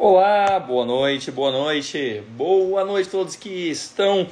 Olá, boa noite, boa noite. Boa noite a todos que estão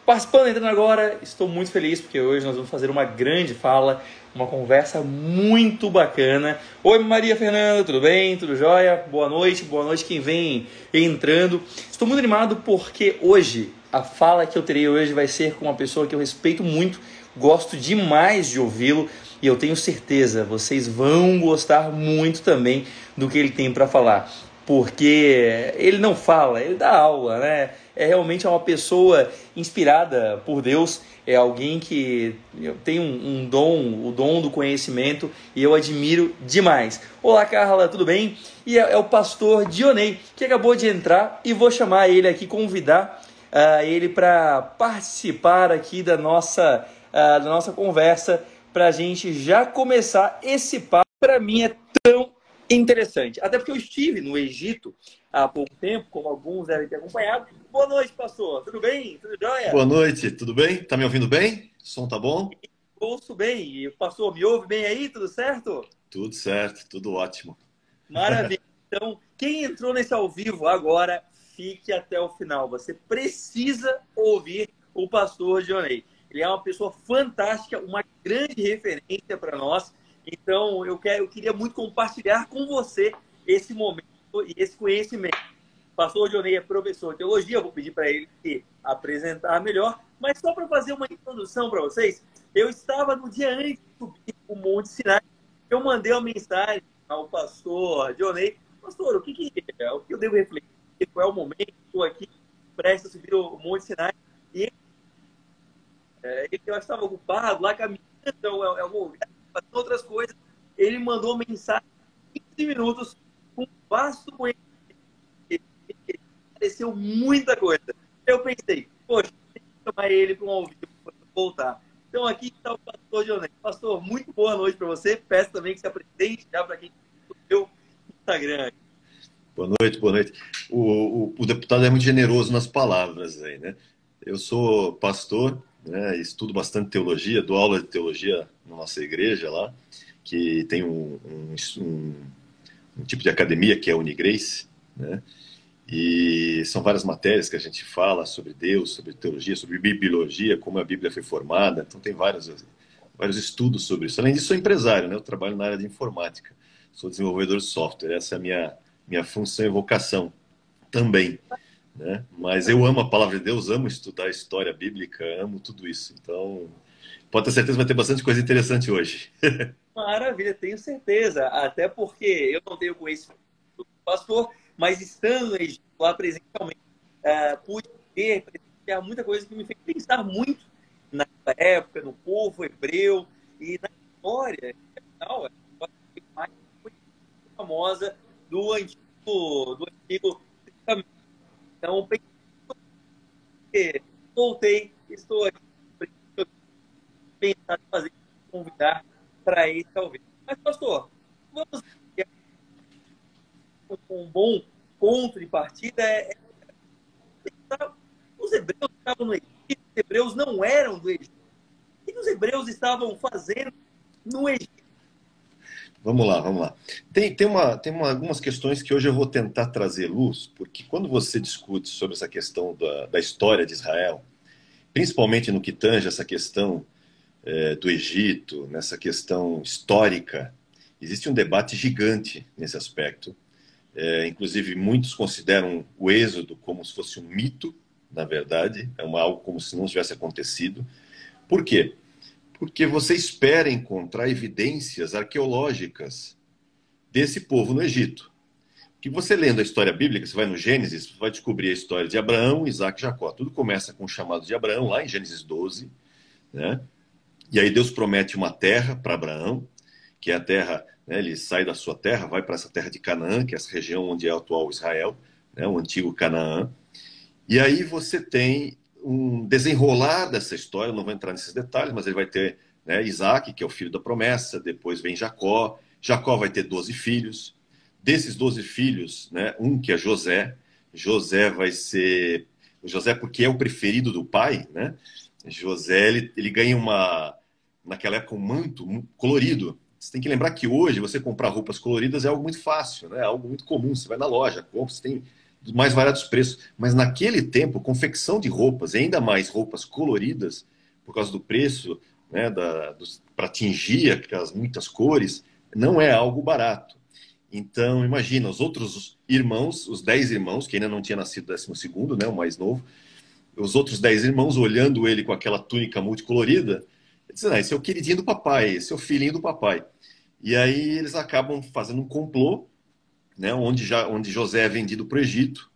participando, entrando agora. Estou muito feliz porque hoje nós vamos fazer uma grande fala, uma conversa muito bacana. Oi, Maria Fernanda, tudo bem? Tudo jóia? Boa noite quem vem entrando. Estou muito animado porque hoje, a fala que eu terei hoje vai ser com uma pessoa que eu respeito muito, gosto demais de ouvi-lo e eu tenho certeza, vocês vão gostar muito também do que ele tem para falar. Porque ele não fala, ele dá aula, né? É realmente uma pessoa inspirada por Deus, é alguém que tem um dom, o dom do conhecimento, e eu admiro demais. Olá, Carla, tudo bem? E é o pastor Dionei, que acabou de entrar, e vou chamar ele aqui, convidar ele para participar aqui da nossa conversa, para a gente já começar esse papo. Para mim é tão interessante, até porque eu estive no Egito há pouco tempo, como alguns devem ter acompanhado. Boa noite, pastor, tudo bem? Tudo jóia? Boa noite, tudo bem? Tá me ouvindo bem? O som tá bom? Ouço bem, e o pastor me ouve bem aí, tudo certo? Tudo certo, tudo ótimo. Maravilha. Então, quem entrou nesse ao vivo agora, fique até o final. Você precisa ouvir o pastor Dionei. Ele é uma pessoa fantástica, uma grande referência para nós. Então, eu queria muito compartilhar com você esse momento e esse conhecimento. O pastor Dionei é professor de teologia, eu vou pedir para ele se apresentar melhor, mas só para fazer uma introdução para vocês, eu estava no dia antes de subir o Monte Sinai, eu mandei uma mensagem ao pastor Dionei: pastor, o que eu devo refletir? Qual é o momento? Estou aqui prestes a subir o Monte Sinai, e eu estava ocupado lá caminhando, fazendo outras coisas. Ele mandou mensagem em 15 minutos com vasto conhecimento. Apareceu muita coisa. Eu pensei, poxa, tem que chamar ele para um ao vivo para voltar. Então aqui está o pastor Dionei. Pastor, muito boa noite para você. Peço também que se apresente já para quem está no meu Instagram. Boa noite, boa noite. O deputado é muito generoso nas palavras aí, né? Eu sou pastor, né? Estudo bastante teologia, dou aula de teologia na nossa igreja lá, que tem um tipo de academia que é a Unigrace, né? E são várias matérias que a gente fala sobre Deus, sobre teologia, sobre bibliologia, como a Bíblia foi formada. Então tem vários estudos sobre isso. Além disso, sou empresário, né? Eu trabalho na área de informática. Sou desenvolvedor de software. Essa é a minha função e vocação também, né? Mas eu amo a palavra de Deus, amo estudar história bíblica, amo tudo isso. Então, pode ter certeza que vai ter bastante coisa interessante hoje. Maravilha, tenho certeza. Até porque eu não tenho conhecimento do pastor, mas estando no Egito lá presencialmente, pude ver, presenciar muita coisa que me fez pensar muito naquela época, no povo hebreu e na história, afinal, é a história mais famosa do Antigo Testamento. Então, voltei, estou aqui pensando em fazer, convidar para esse talvez. Mas, pastor, vamos um bom ponto de partida os hebreus estavam no Egito, os hebreus não eram do Egito. O que os hebreus estavam fazendo no Egito? Vamos lá, vamos lá. Tem algumas questões que hoje eu vou tentar trazer luz, porque quando você discute sobre essa questão da história de Israel, principalmente no que tange essa questão do Egito, nessa questão histórica, existe um debate gigante nesse aspecto. Inclusive, muitos consideram o Êxodo como se fosse um mito, na verdade, algo como se não tivesse acontecido. Por quê? Porque você espera encontrar evidências arqueológicas desse povo no Egito. Que você lendo a história bíblica, você vai no Gênesis, você vai descobrir a história de Abraão, Isaac e Jacó. Tudo começa com o chamado de Abraão, lá em Gênesis 12, né? E aí Deus promete uma terra para Abraão, que é a terra, né, ele sai da sua terra, vai para essa terra de Canaã, que é essa região onde é o atual Israel, né, o antigo Canaã. E aí você tem um desenrolar dessa história, não vou entrar nesses detalhes, mas ele vai ter, né, Isaac, que é o filho da promessa, depois vem Jacó, Jacó vai ter 12 filhos, desses 12 filhos, né, um que é José, José vai ser, José porque é o preferido do pai, né, José, ele ganha naquela época um manto colorido, Você tem que lembrar que hoje você comprar roupas coloridas é algo muito fácil, né? É algo muito comum. Você vai na loja, compra, você tem dos mais variados preços. Mas naquele tempo, confecção de roupas, e ainda mais roupas coloridas, por causa do preço, né, para atingir aquelas muitas cores, não é algo barato. Então, imagina, os outros irmãos, os 10 irmãos, que ainda não tinha nascido o 12º, né, o mais novo, os outros 10 irmãos olhando ele com aquela túnica multicolorida, dizendo, esse é o queridinho do papai, esse é o filhinho do papai. E aí eles acabam fazendo um complô, né, onde José é vendido para o Egito,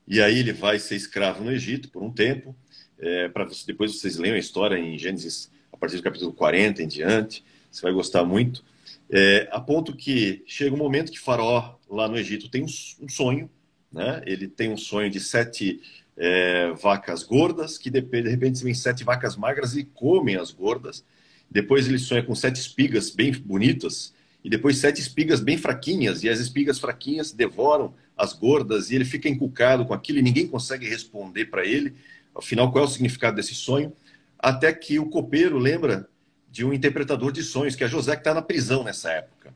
e aí ele vai ser escravo no Egito por um tempo, para depois vocês leiam a história em Gênesis, a partir do capítulo 40 em diante, você vai gostar muito, a ponto que chega um momento que Faraó, lá no Egito, tem um sonho, né, ele tem um sonho de 7 vacas gordas, que de repente vem 7 vacas magras e comem as gordas. Depois ele sonha com 7 espigas bem bonitas, e depois 7 espigas bem fraquinhas, e as espigas fraquinhas devoram as gordas, e ele fica encucado com aquilo, e ninguém consegue responder para ele, afinal, qual é o significado desse sonho? Até que o copeiro lembra de um interpretador de sonhos, que é José, que está na prisão nessa época.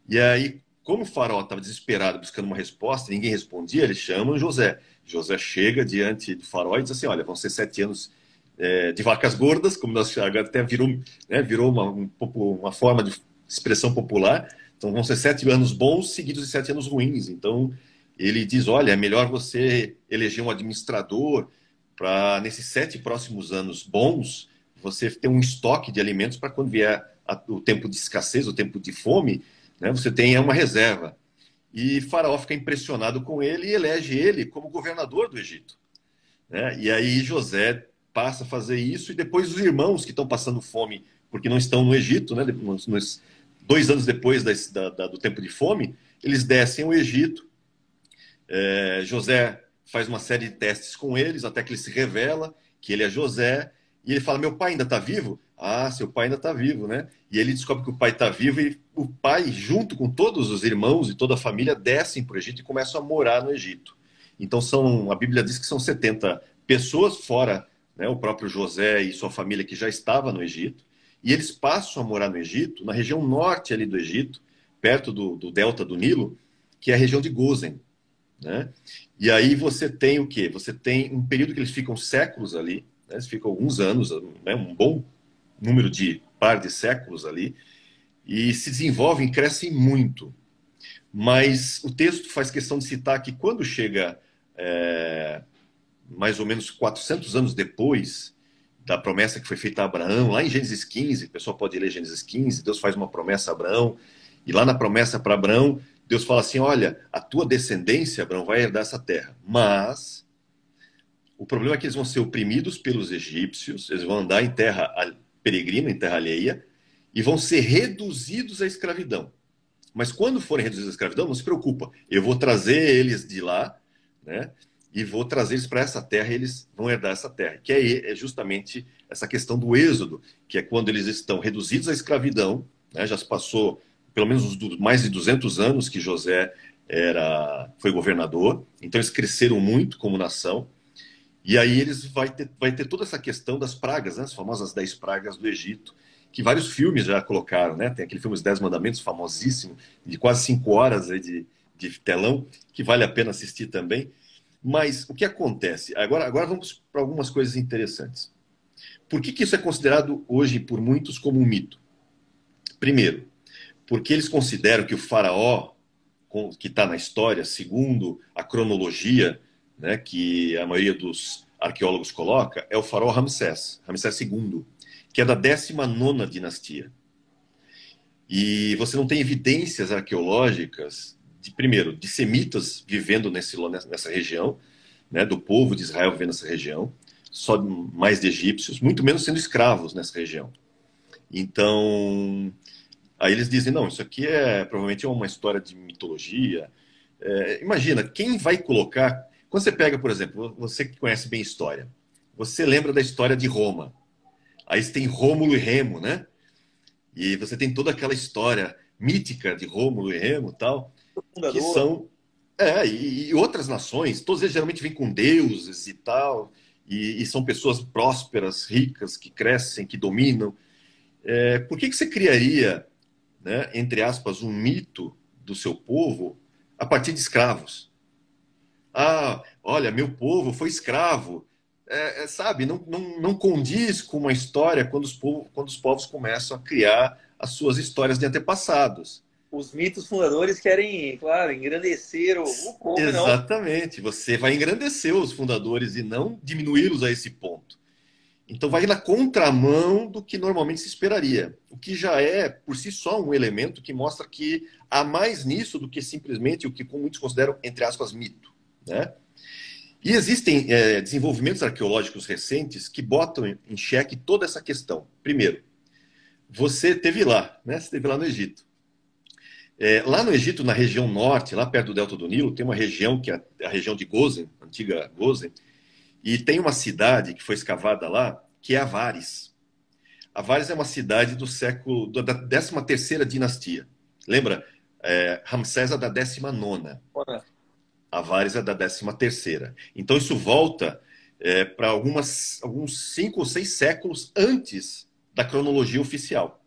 E aí, como o faraó estava desesperado buscando uma resposta, ninguém respondia, eles chamam José. José chega diante do faraó e diz assim, olha, vão ser 7 anos de vacas gordas, como nós agora até virou, né, virou uma forma de expressão popular. Então vão ser 7 anos bons seguidos de 7 anos ruins. Então ele diz, olha, é melhor você eleger um administrador para nesses 7 próximos anos bons você ter um estoque de alimentos para quando vier o tempo de escassez, o tempo de fome, né, você tenha uma reserva. E Faraó fica impressionado com ele e elege ele como governador do Egito, né? E aí José passa a fazer isso, e depois os irmãos que estão passando fome porque não estão no Egito, né, 2 anos depois do tempo de fome, eles descem ao Egito. José faz uma série de testes com eles, até que ele se revela que ele é José, e ele fala, meu pai ainda está vivo? Ah, seu pai ainda está vivo, né? E ele descobre que o pai está vivo, e o pai, junto com todos os irmãos e toda a família, descem para o Egito e começam a morar no Egito. Então, a Bíblia diz que são 70 pessoas, fora, né, o próprio José e sua família que já estava no Egito, e eles passam a morar no Egito, na região norte ali do Egito, perto do delta do Nilo, que é a região de Gozen, né? E aí você tem o quê? Você tem um período que eles ficam séculos ali, né? Eles ficam alguns anos, né? Um bom número de par de séculos ali, e se desenvolvem, crescem muito. Mas o texto faz questão de citar que quando chega mais ou menos 400 anos depois da promessa que foi feita a Abraão, lá em Gênesis 15, o pessoal pode ler Gênesis 15, Deus faz uma promessa a Abraão, e lá na promessa para Abraão, Deus fala assim, olha, a tua descendência, Abraão, vai herdar essa terra, mas o problema é que eles vão ser oprimidos pelos egípcios, eles vão andar em terra peregrina, em terra alheia, e vão ser reduzidos à escravidão. Mas quando forem reduzidos à escravidão, não se preocupa, eu vou trazer eles de lá, né? E vou trazer eles para essa terra, e eles vão herdar essa terra, que é justamente essa questão do êxodo, que é quando eles estão reduzidos à escravidão, né? Já se passou pelo menos mais de 200 anos que José foi governador, então eles cresceram muito como nação, e aí eles vai ter toda essa questão das pragas, né? As famosas 10 pragas do Egito, que vários filmes já colocaram, né? Tem aquele filme Os 10 Mandamentos, famosíssimo, de quase 5 horas aí de telão, que vale a pena assistir também. Mas o que acontece? Agora vamos para algumas coisas interessantes. Por que isso é considerado hoje por muitos como um mito? Primeiro, porque eles consideram que o faraó, que está na história, segundo a cronologia, né, que a maioria dos arqueólogos coloca, é o faraó Ramsés II, que é da 19ª dinastia. E você não tem evidências arqueológicas, primeiro, de semitas vivendo nessa região, né, do povo de Israel vivendo nessa região, só mais de egípcios, muito menos sendo escravos nessa região. Então, aí eles dizem, não, isso aqui provavelmente é uma história de mitologia. Imagina, quem vai colocar... Quando você pega, por exemplo, você que conhece bem história, você lembra da história de Roma. Aí você tem Rômulo e Remo, né? E você tem toda aquela história mítica de Rômulo e Remo e tal, que são... e outras nações, todos eles geralmente vêm com deuses e tal, e são pessoas prósperas, ricas, que crescem, que dominam. Por que você criaria né, entre aspas, um mito do seu povo a partir de escravos. Ah, olha, meu povo foi escravo. Sabe, não condiz com uma história quando os povos começam a criar as suas histórias de antepassados. Os mitos fundadores querem, claro, engrandecer o povo e não. Exatamente. Você vai engrandecer os fundadores e não diminuí-los a esse ponto. Então vai na contramão do que normalmente se esperaria, o que já é por si só um elemento que mostra que há mais nisso do que simplesmente o que muitos consideram, entre aspas, mito, né? E existem desenvolvimentos arqueológicos recentes que botam em xeque toda essa questão. Primeiro, você esteve lá, né? Você esteve lá no Egito. Lá no Egito, na região norte, lá perto do Delta do Nilo, tem uma região que é a região de Gozen, antiga Gozen, e tem uma cidade que foi escavada lá, que é Avares. Avares é uma cidade da 13ª dinastia. Lembra? Ramsés é da 19ª. Avares é da 13ª. Então isso volta para alguns 5 ou 6 séculos antes da cronologia oficial.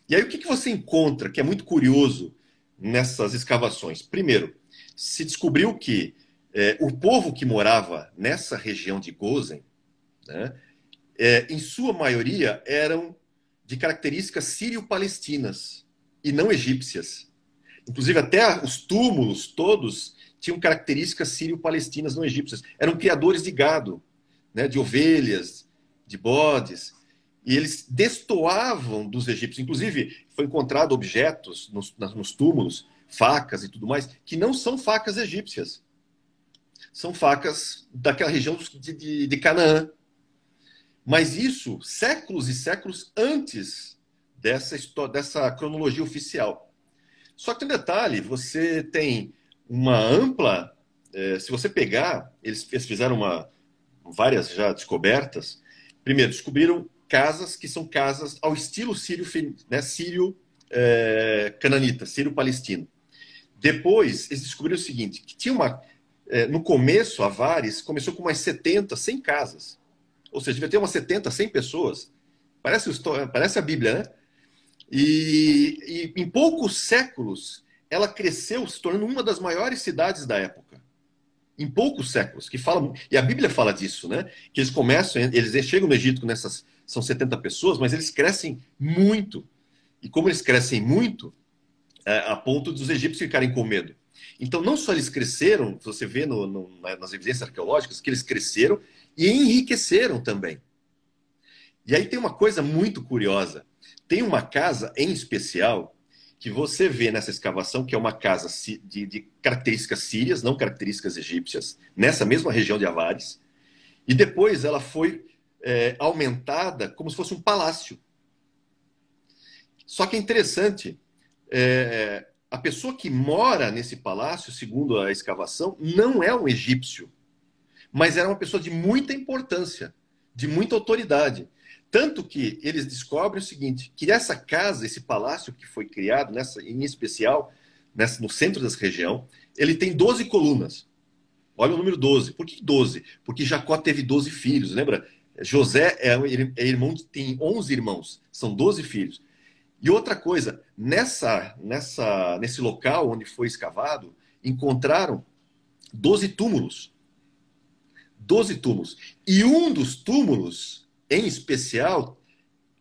E aí o que você encontra, que é muito curioso nessas escavações? Primeiro, se descobriu que o povo que morava nessa região de Gozen, né, em sua maioria eram de características sírio-palestinas e não egípcias. Inclusive até os túmulos todos tinham características sírio-palestinas, não egípcias. Eram criadores de gado, né, de ovelhas, de bodes, e eles destoavam dos egípcios. Inclusive foi encontrado objetos nos túmulos, facas e tudo mais, que não são facas egípcias. São facas daquela região de Canaã. Mas isso séculos e séculos antes dessa cronologia oficial. Só que tem um detalhe, você tem uma ampla... se você pegar, eles fizeram várias já descobertas. Primeiro, descobriram casas que são casas ao estilo sírio, né, sírio-cananita, sírio-palestino. Depois, eles descobriram o seguinte, que tinha no começo, Avares começou com umas 70, 100 casas. Ou seja, devia ter umas 70, 100 pessoas. Parece a Bíblia, né? E em poucos séculos, ela cresceu, se tornando uma das maiores cidades da época. Em poucos séculos. E a Bíblia fala disso, né? Que eles chegam no Egito com são 70 pessoas, mas eles crescem muito. E como eles crescem muito, a ponto dos egípcios ficarem com medo. Então, não só eles cresceram, você vê nas evidências arqueológicas, que eles cresceram e enriqueceram também. E aí tem uma coisa muito curiosa. Tem uma casa em especial que você vê nessa escavação, que é uma casa de características sírias, não características egípcias, nessa mesma região de Avares. E depois ela foi aumentada como se fosse um palácio. Só que é interessante, a pessoa que mora nesse palácio, segundo a escavação, não é um egípcio, mas era uma pessoa de muita importância, de muita autoridade. Tanto que eles descobrem o seguinte, que essa casa, esse palácio que foi criado, em especial, no centro dessa região, ele tem 12 colunas. Olha o número 12. Por que 12? Porque Jacó teve 12 filhos, lembra? José irmão, tem 11 irmãos, são 12 filhos. E outra coisa, nesse local onde foi escavado, encontraram 12 túmulos. 12 túmulos. E um dos túmulos, em especial,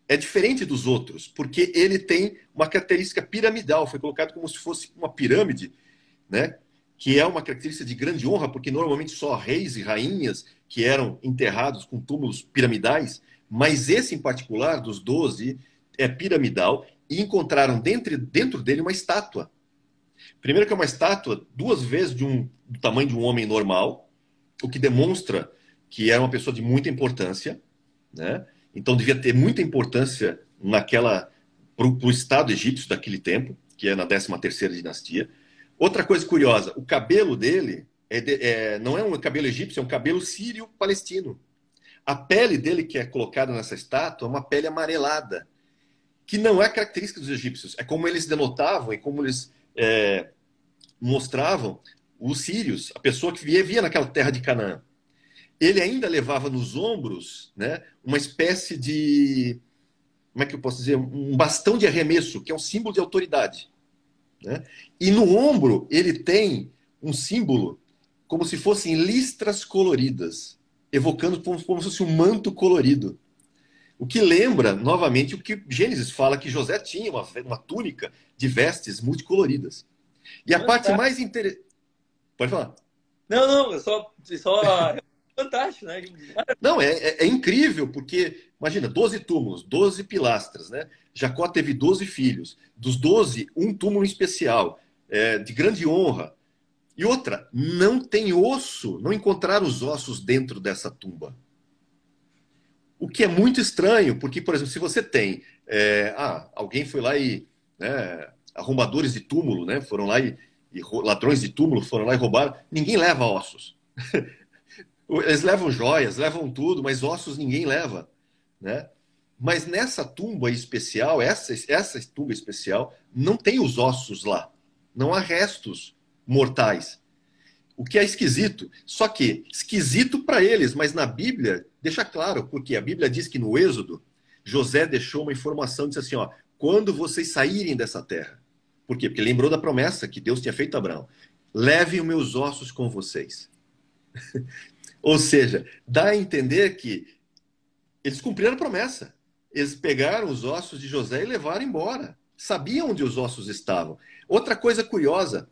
é diferente dos outros, porque ele tem uma característica piramidal, foi colocado como se fosse uma pirâmide, né? Que é uma característica de grande honra, porque normalmente só reis e rainhas que eram enterrados com túmulos piramidais, mas esse em particular, dos 12, é piramidal, e encontraram dentro dele uma estátua. Primeiro que é uma estátua 2 vezes do tamanho de um homem normal, o que demonstra que era uma pessoa de muita importância, né? Então devia ter muita importância para o Estado egípcio daquele tempo, que é na 13ª dinastia. Outra coisa curiosa, o cabelo dele não é um cabelo egípcio, é um cabelo sírio-palestino. A pele dele que é colocada nessa estátua é uma pele amarelada, que não é característica dos egípcios. É como eles denotavam e como eles mostravam os sírios, a pessoa que vivia naquela terra de Canaã. Ele ainda levava nos ombros, né, uma espécie de como é que eu posso dizer, um bastão de arremesso, que é um símbolo de autoridade, né? E no ombro ele tem um símbolo como se fossem listras coloridas, evocando como se fosse um manto colorido. O que lembra, novamente, o que Gênesis fala que José tinha uma túnica de vestes multicoloridas. E a parte Fantástico. mais interessante. Pode falar. Não, não, só fantástico, né? Não, é incrível, porque, imagina, 12 túmulos, 12 pilastras, né? Jacó teve 12 filhos. Dos 12, um túmulo especial, de grande honra. E outra, não tem osso, não encontraram os ossos dentro dessa tumba. O que é muito estranho, porque, por exemplo, se você tem. Alguém foi lá e. Né, arrombadores de túmulo, né? Foram lá e ladrões de túmulo foram lá e roubaram. Ninguém leva ossos. Eles levam joias, levam tudo, mas ossos ninguém leva, né? Mas nessa tumba especial, essa tumba especial, não tem os ossos lá. Não há restos mortais. O que é esquisito. Só que, esquisito para eles, mas na Bíblia deixa claro, porque a Bíblia diz que no Êxodo, José deixou uma informação, disse assim, ó, quando vocês saírem dessa terra. Por quê? Porque lembrou da promessa que Deus tinha feito a Abraão. Levem os meus ossos com vocês. Ou seja, dá a entender que eles cumpriram a promessa. Eles pegaram os ossos de José e levaram embora. Sabiam onde os ossos estavam. Outra coisa curiosa,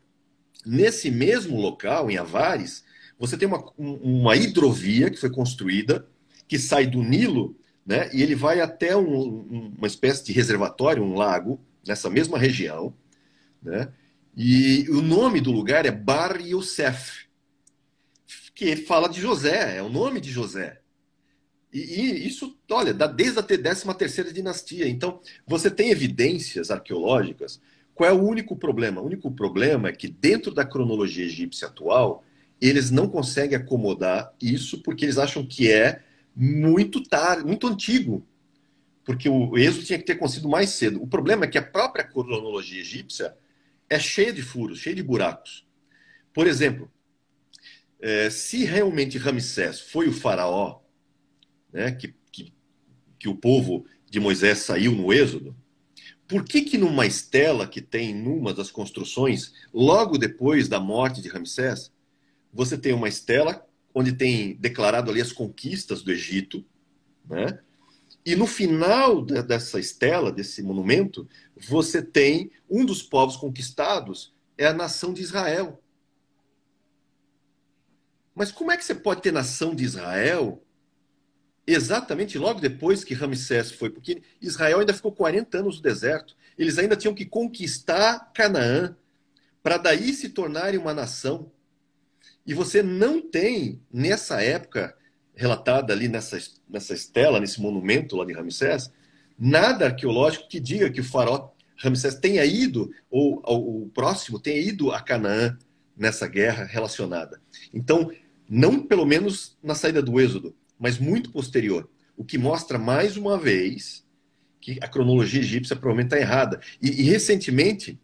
nesse mesmo local, em Avares, você tem uma hidrovia que foi construída, que sai do Nilo, né, e ele vai até uma espécie de reservatório, um lago, nessa mesma região, né, e o nome do lugar é Bar Yosef, que fala de José, é o nome de José. E isso, olha, dá desde a 13ª dinastia. Então, você tem evidências arqueológicas. Qual é o único problema? O único problema é que dentro da cronologia egípcia atual, eles não conseguem acomodar isso porque eles acham que é muito tarde, muito antigo. Porque o êxodo tinha que ter acontecido mais cedo. O problema é que a própria cronologia egípcia é cheia de furos, cheia de buracos. Por exemplo, se realmente Ramsés foi o faraó, né, que o povo de Moisés saiu no êxodo, por que numa estela que tem numa das construções, logo depois da morte de Ramsés, você tem uma estela onde tem declarado ali as conquistas do Egito, né? E no final dessa estela, desse monumento, você tem um dos povos conquistados, é a nação de Israel. Mas como é que você pode ter nação de Israel exatamente logo depois que Ramsés foi? Porque Israel ainda ficou 40 anos no deserto. Eles ainda tinham que conquistar Canaã para daí se tornarem uma nação. E você não tem, nessa época, relatada ali nessa estela, nesse monumento lá de Ramsés, nada arqueológico que diga que o faraó Ramsés tenha ido, ou o próximo tenha ido a Canaã nessa guerra relacionada. Então, não pelo menos na saída do Êxodo, mas muito posterior. O que mostra, mais uma vez, que a cronologia egípcia provavelmente está errada. E recentemente,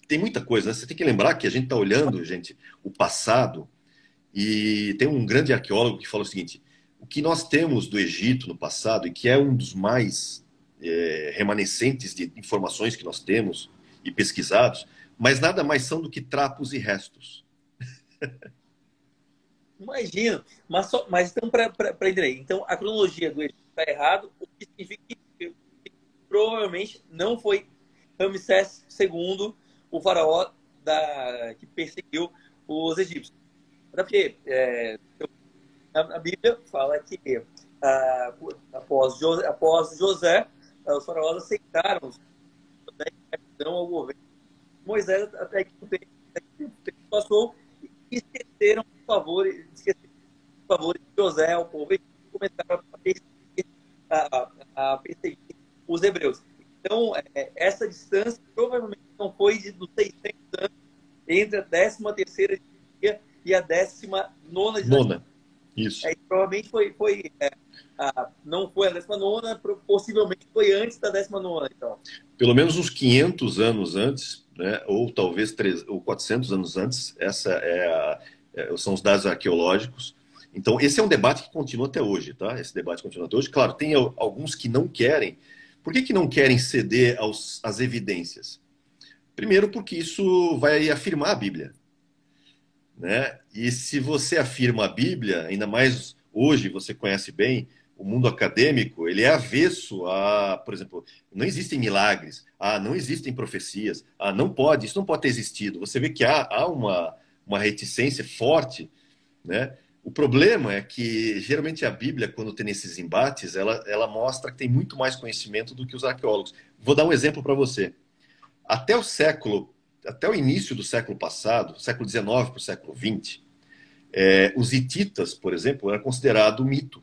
tem muita coisa, né? Você tem que lembrar que a gente está olhando, gente, o passado, e tem um grande arqueólogo que fala o seguinte, o que nós temos do Egito no passado, e que é um dos mais remanescentes de informações que nós temos e pesquisados, mas nada mais são do que trapos e restos. Imagino. Mas então, para entender, então a cronologia do Egito está errado, o que significa que provavelmente não foi Ramsés II, o faraó que perseguiu os egípcios. Porque a Bíblia fala que após José, os faraós aceitaram ao governo de Moisés até que o tempo passou e esqueceram os favores de José ao povo e começaram a perseguir os hebreus. Então, essa distância provavelmente não foi dos 600 anos entre a 13ª dinastia e a 19ª dinastia. Isso. Provavelmente não foi a 19ª, possivelmente foi antes da 19ª, então. Pelo menos uns 500 anos antes, né, ou talvez 400 anos antes, são os dados arqueológicos. Então, esse é um debate que continua até hoje, tá? Esse debate continua até hoje. Claro, tem alguns que não querem, Por que não querem ceder às evidências? Primeiro, porque isso vai afirmar a Bíblia, né? E se você afirma a Bíblia, ainda mais hoje você conhece bem o mundo acadêmico, ele é avesso a, por exemplo, não existem milagres, não existem profecias, não pode, isso não pode ter existido. Você vê que há uma reticência forte, né? O problema é que, geralmente, a Bíblia, quando tem esses embates, ela mostra que tem muito mais conhecimento do que os arqueólogos. Vou dar um exemplo para você. Até o início do século passado, século XIX para o século XX, os hititas, por exemplo, era considerado mito.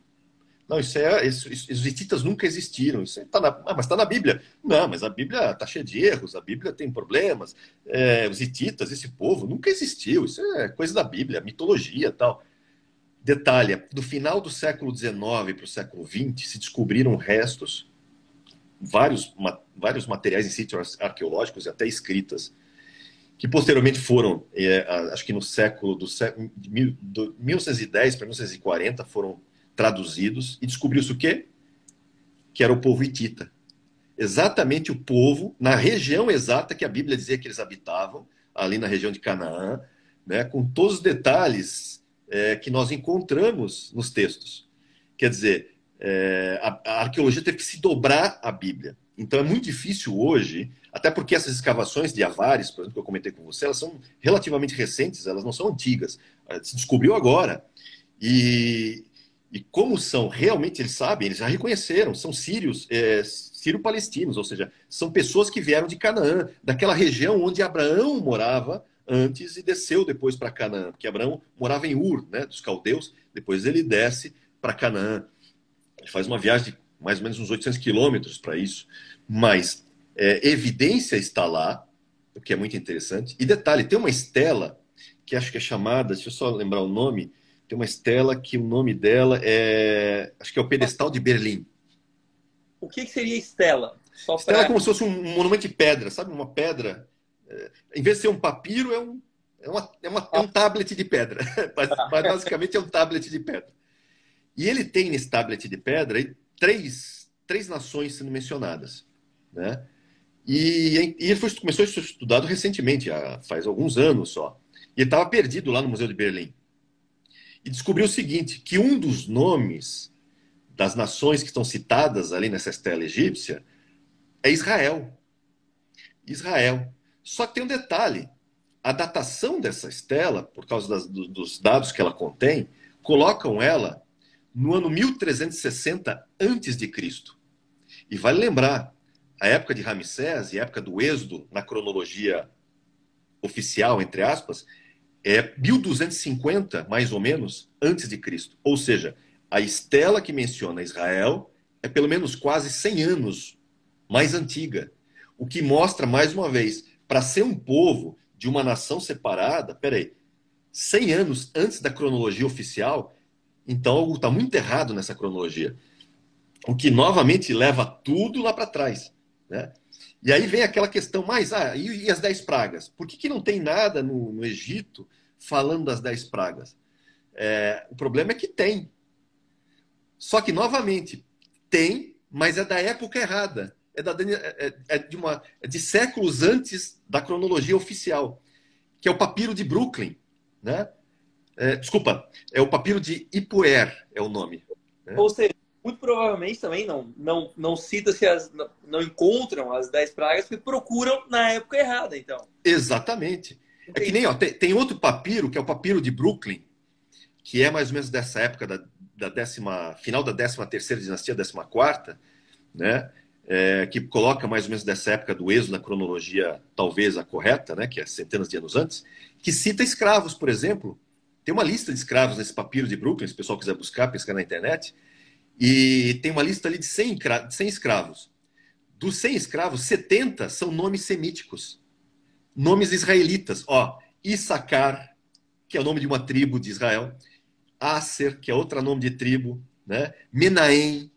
Não, os hititas nunca existiram. Isso mas está na Bíblia. Não, mas a Bíblia está cheia de erros, a Bíblia tem problemas. Os hititas, esse povo, nunca existiu. Isso é coisa da Bíblia, mitologia e tal. Detalhe, do final do século XIX para o século XX, se descobriram restos, vários materiais em sítios arqueológicos e até escritas, que posteriormente foram, acho que no século de 1910 para 1940, foram traduzidos, e descobriu-se o quê? Que era o povo hitita. Exatamente o povo, na região exata que a Bíblia dizia que eles habitavam, ali na região de Canaã, né, com todos os detalhes que nós encontramos nos textos. Quer dizer, a arqueologia teve que se dobrar à Bíblia. Então é muito difícil hoje, até porque essas escavações de Avares, por exemplo, que eu comentei com você, elas são relativamente recentes, elas não são antigas. Se descobriu agora. E como são, realmente eles sabem, eles já reconheceram, são sírios, sírio-palestinos, ou seja, são pessoas que vieram de Canaã, daquela região onde Abraão morava antes e desceu depois para Canaã, porque Abraão morava em Ur, né, dos caldeus, depois ele desce para Canaã. Ele faz uma viagem de mais ou menos uns 800 quilômetros para isso, mas evidência está lá, o que é muito interessante. E detalhe, tem uma estela que acho que é chamada, deixa eu só lembrar o nome, tem uma estela que o nome dela acho que é o Pedestal de Berlim. O que seria estela? Estela é como se fosse um monumento de pedra, sabe? Uma pedra. Em vez de ser um papiro, é um tablet de pedra. Mas basicamente é um tablet de pedra. E ele tem nesse tablet de pedra três nações sendo mencionadas, né? E ele começou a ser estudado recentemente, faz alguns anos só. E ele estava perdido lá no Museu de Berlim. E descobriu o seguinte, que um dos nomes das nações que estão citadas ali nessa estela egípcia é Israel. Israel. Só que tem um detalhe. A datação dessa estela, por causa dos dados que ela contém, colocam ela no ano 1360 a.C. E vale lembrar, a época de Ramsés e a época do Êxodo, na cronologia oficial, entre aspas, é 1250, mais ou menos, antes de Cristo. Ou seja, a estela que menciona Israel é pelo menos quase 100 anos mais antiga. O que mostra, mais uma vez, para ser um povo de uma nação separada, 100 anos antes da cronologia oficial, então algo está muito errado nessa cronologia. O que novamente leva tudo lá para trás, né? E aí vem aquela questão e as 10 pragas? Por que não tem nada no Egito falando das 10 pragas? O problema é que tem. Só que, novamente, tem, mas é da época errada. É de séculos antes da cronologia oficial, que é o papiro de Brooklyn, né? Desculpa, é o papiro de Ipuer, é o nome. Né? Ou seja, muito provavelmente também não cita-se não encontram as 10 pragas porque procuram na época errada, então. Exatamente. Entendi. É que nem, tem outro papiro, que é o papiro de Brooklyn, que é mais ou menos dessa época final da 13ª dinastia, 14ª, né? Que coloca mais ou menos dessa época do Êxodo na cronologia, talvez a correta, né? Que é centenas de anos antes, que cita escravos, por exemplo. Tem uma lista de escravos nesse papiro de Brooklyn, se o pessoal quiser buscar, pescar na internet. E tem uma lista ali de 100 escravos. Dos 100 escravos, 70 são nomes semíticos. Nomes israelitas. Issacar, que é o nome de uma tribo de Israel. Aser, que é outro nome de tribo. Né? Menahem.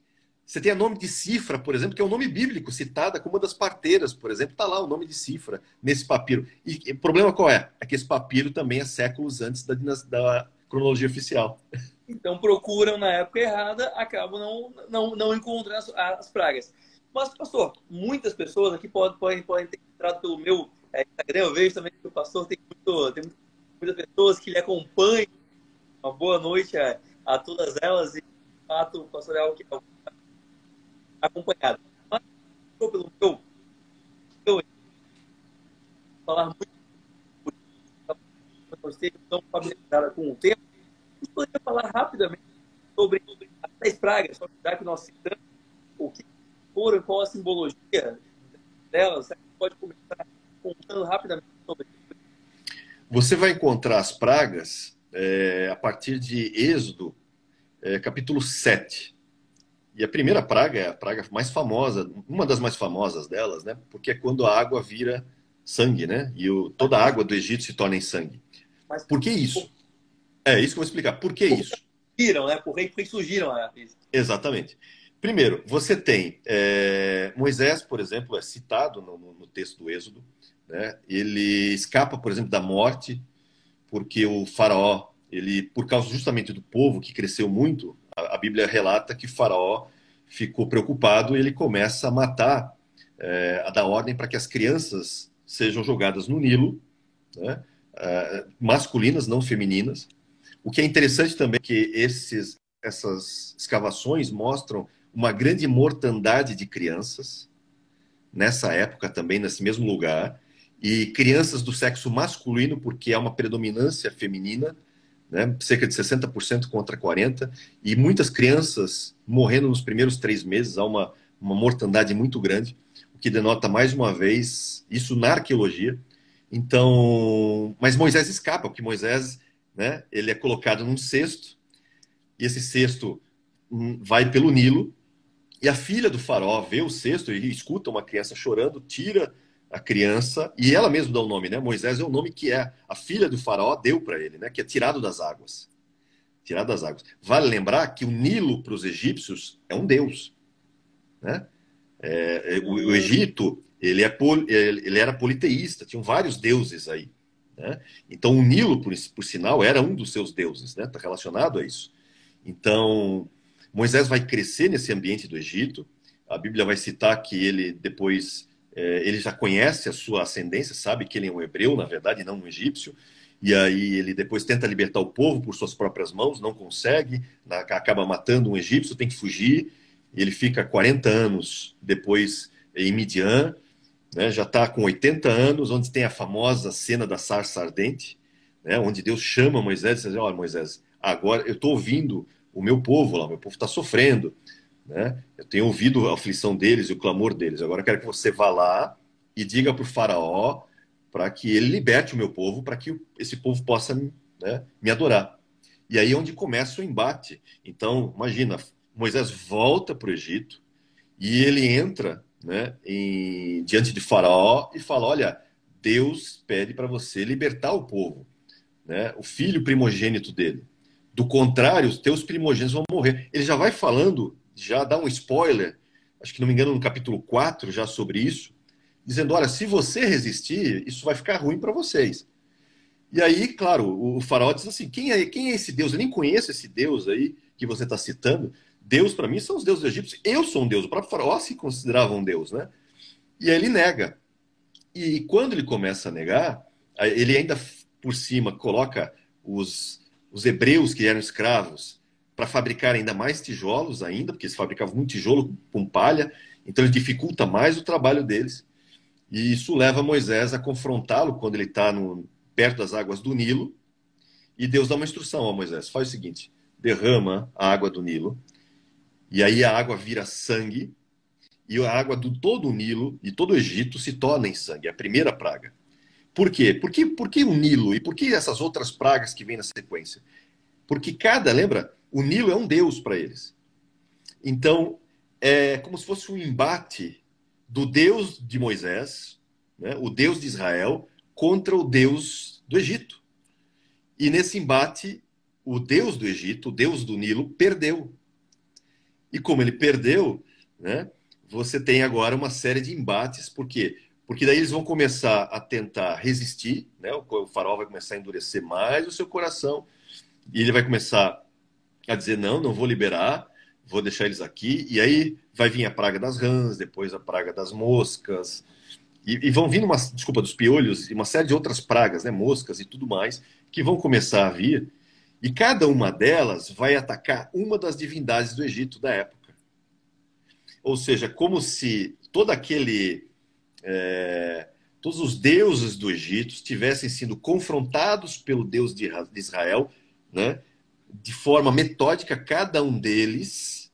Você tem o nome de Cifra, por exemplo, que é um nome bíblico, citada como uma das parteiras, por exemplo. Está lá o nome de Cifra nesse papiro. E o problema qual é? É que esse papiro também é séculos antes da cronologia oficial. Então procuram na época errada, acabam não encontrando as pragas. Mas, pastor, muitas pessoas aqui podem ter entrado pelo meu Instagram. Eu vejo também que o pastor tem muitas pessoas que lhe acompanham. Uma boa noite a todas elas. E, de fato, o pastor é algo que é acompanhado. Mas, pelo meu falar muito por você, tão familiarizada com o tema, a gente poderia falar rapidamente sobre as 10 pragas, já que nós citamos o que foram, qual a simbologia delas. Você pode começar contando rapidamente sobre isso. Você vai encontrar as pragas a partir de Êxodo, capítulo 7. E a primeira praga é a praga mais famosa, uma das mais famosas delas, né? Porque é quando a água vira sangue, né? E toda a água do Egito se torna em sangue. Mas Por que isso? É isso que eu vou explicar. Por que isso? surgiram, né? Por que surgiram? Exatamente. Primeiro, você tem Moisés, por exemplo, é citado no texto do Êxodo, né? Ele escapa, por exemplo, da morte, porque o faraó, ele, por causa justamente do povo que cresceu muito, a Bíblia relata que o faraó ficou preocupado e ele começa a matar, a dar ordem para que as crianças sejam jogadas no Nilo, né? Masculinas, não femininas. O que é interessante também é que essas escavações mostram uma grande mortandade de crianças nessa época também, nesse mesmo lugar, e crianças do sexo masculino, porque há uma predominância feminina, né? Cerca de 60% contra 40%, e muitas crianças morrendo nos primeiros 3 meses, há uma mortandade muito grande, o que denota mais uma vez isso na arqueologia. Então, mas Moisés escapa, porque Moisés, né, ele é colocado num cesto, e esse cesto vai pelo Nilo, e a filha do faraó vê o cesto e escuta uma criança chorando, tira a criança, e ela mesma dá o nome, né? Moisés é o nome que a filha do faraó deu para ele, né? Que é tirado das águas. Tirado das águas. Vale lembrar que o Nilo para os egípcios é um deus, né? O Egito, ele era politeísta, tinham vários deuses aí, né? Então o Nilo, por sinal, era um dos seus deuses, né? Está relacionado a isso. Então Moisés vai crescer nesse ambiente do Egito. A Bíblia vai citar que ele depois ele já conhece a sua ascendência, sabe que ele é um hebreu, na verdade, não um egípcio. E aí ele depois tenta libertar o povo por suas próprias mãos, não consegue, acaba matando um egípcio, tem que fugir. E ele fica 40 anos depois em Midian, né? Já está com 80 anos, onde tem a famosa cena da sarça ardente, né? Onde Deus chama Moisés e diz: olha, Moisés, agora eu estou ouvindo o meu povo lá, o meu povo está sofrendo, né? Eu tenho ouvido a aflição deles e o clamor deles. Agora eu quero que você vá lá e diga para o faraó para que ele liberte o meu povo, para que esse povo possa, né, me adorar. E aí é onde começa o embate. Então, imagina, Moisés volta para o Egito e ele entra, né, diante de faraó e fala: olha, Deus pede para você libertar o povo, né, o filho primogênito dele. Do contrário, os teus primogênitos vão morrer. Ele já vai falando, já dá um spoiler, acho que não me engano no capítulo 4 já sobre isso, dizendo: olha, se você resistir, isso vai ficar ruim para vocês. E aí, claro, o faraó diz assim: quem é esse Deus? Eu nem conheço esse Deus aí que você está citando. Deus para mim são os deuses egípcios. Eu sou um Deus. O próprio faraó se considerava um Deus, né? E aí ele nega. E quando ele começa a negar, ele ainda por cima coloca os hebreus que eram escravos para fabricar ainda mais tijolos ainda, porque eles fabricavam muito tijolo com palha, então ele dificulta mais o trabalho deles. E isso leva Moisés a confrontá-lo quando ele está perto das águas do Nilo, e Deus dá uma instrução a Moisés: faz o seguinte, derrama a água do Nilo, e aí a água vira sangue, e a água do todo o Nilo e todo o Egito se torna em sangue, é a primeira praga. Por quê? Por que o Nilo? E por que essas outras pragas que vêm na sequência? Porque lembra, o Nilo é um deus para eles. Então, é como se fosse um embate do Deus de Moisés, né, o Deus de Israel, contra o Deus do Egito. E nesse embate, o Deus do Egito, o Deus do Nilo, perdeu. E como ele perdeu, né, você tem agora uma série de embates. Por quê? Porque daí eles vão começar a tentar resistir, né? O faraó vai começar a endurecer mais o seu coração, e ele vai começar a dizer: não vou liberar. vou deixar eles aqui, e aí vai vir a praga das rãs, depois a praga das moscas, e vão vindo desculpa, dos piolhos, e uma série de outras pragas, né, moscas e tudo mais, que vão começar a vir, e cada uma delas vai atacar uma das divindades do Egito da época. Ou seja, como se todos os deuses do Egito tivessem sido confrontados pelo Deus de Israel, né, de forma metódica, cada um deles,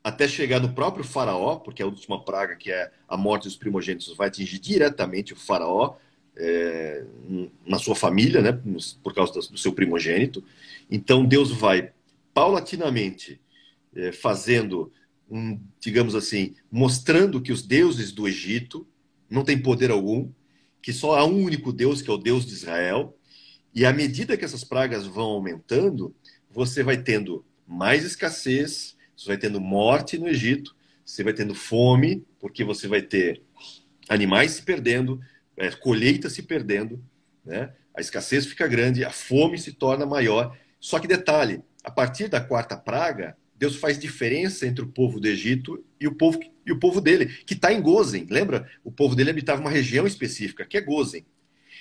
até chegar no próprio faraó, porque a última praga, que é a morte dos primogênitos, vai atingir diretamente o faraó, na sua família, né, por causa do seu primogênito. Então Deus vai paulatinamente fazendo, digamos assim, mostrando que os deuses do Egito não têm poder algum, que só há um único Deus, que é o Deus de Israel. E à medida que essas pragas vão aumentando, você vai tendo mais escassez, você vai tendo morte no Egito, você vai tendo fome, porque você vai ter animais se perdendo, colheita se perdendo, né? A escassez fica grande, a fome se torna maior. Só que detalhe, a partir da quarta praga, Deus faz diferença entre o povo do Egito e o povo dele, que está em Gozen. Lembra? O povo dele habitava uma região específica, que é Gozen.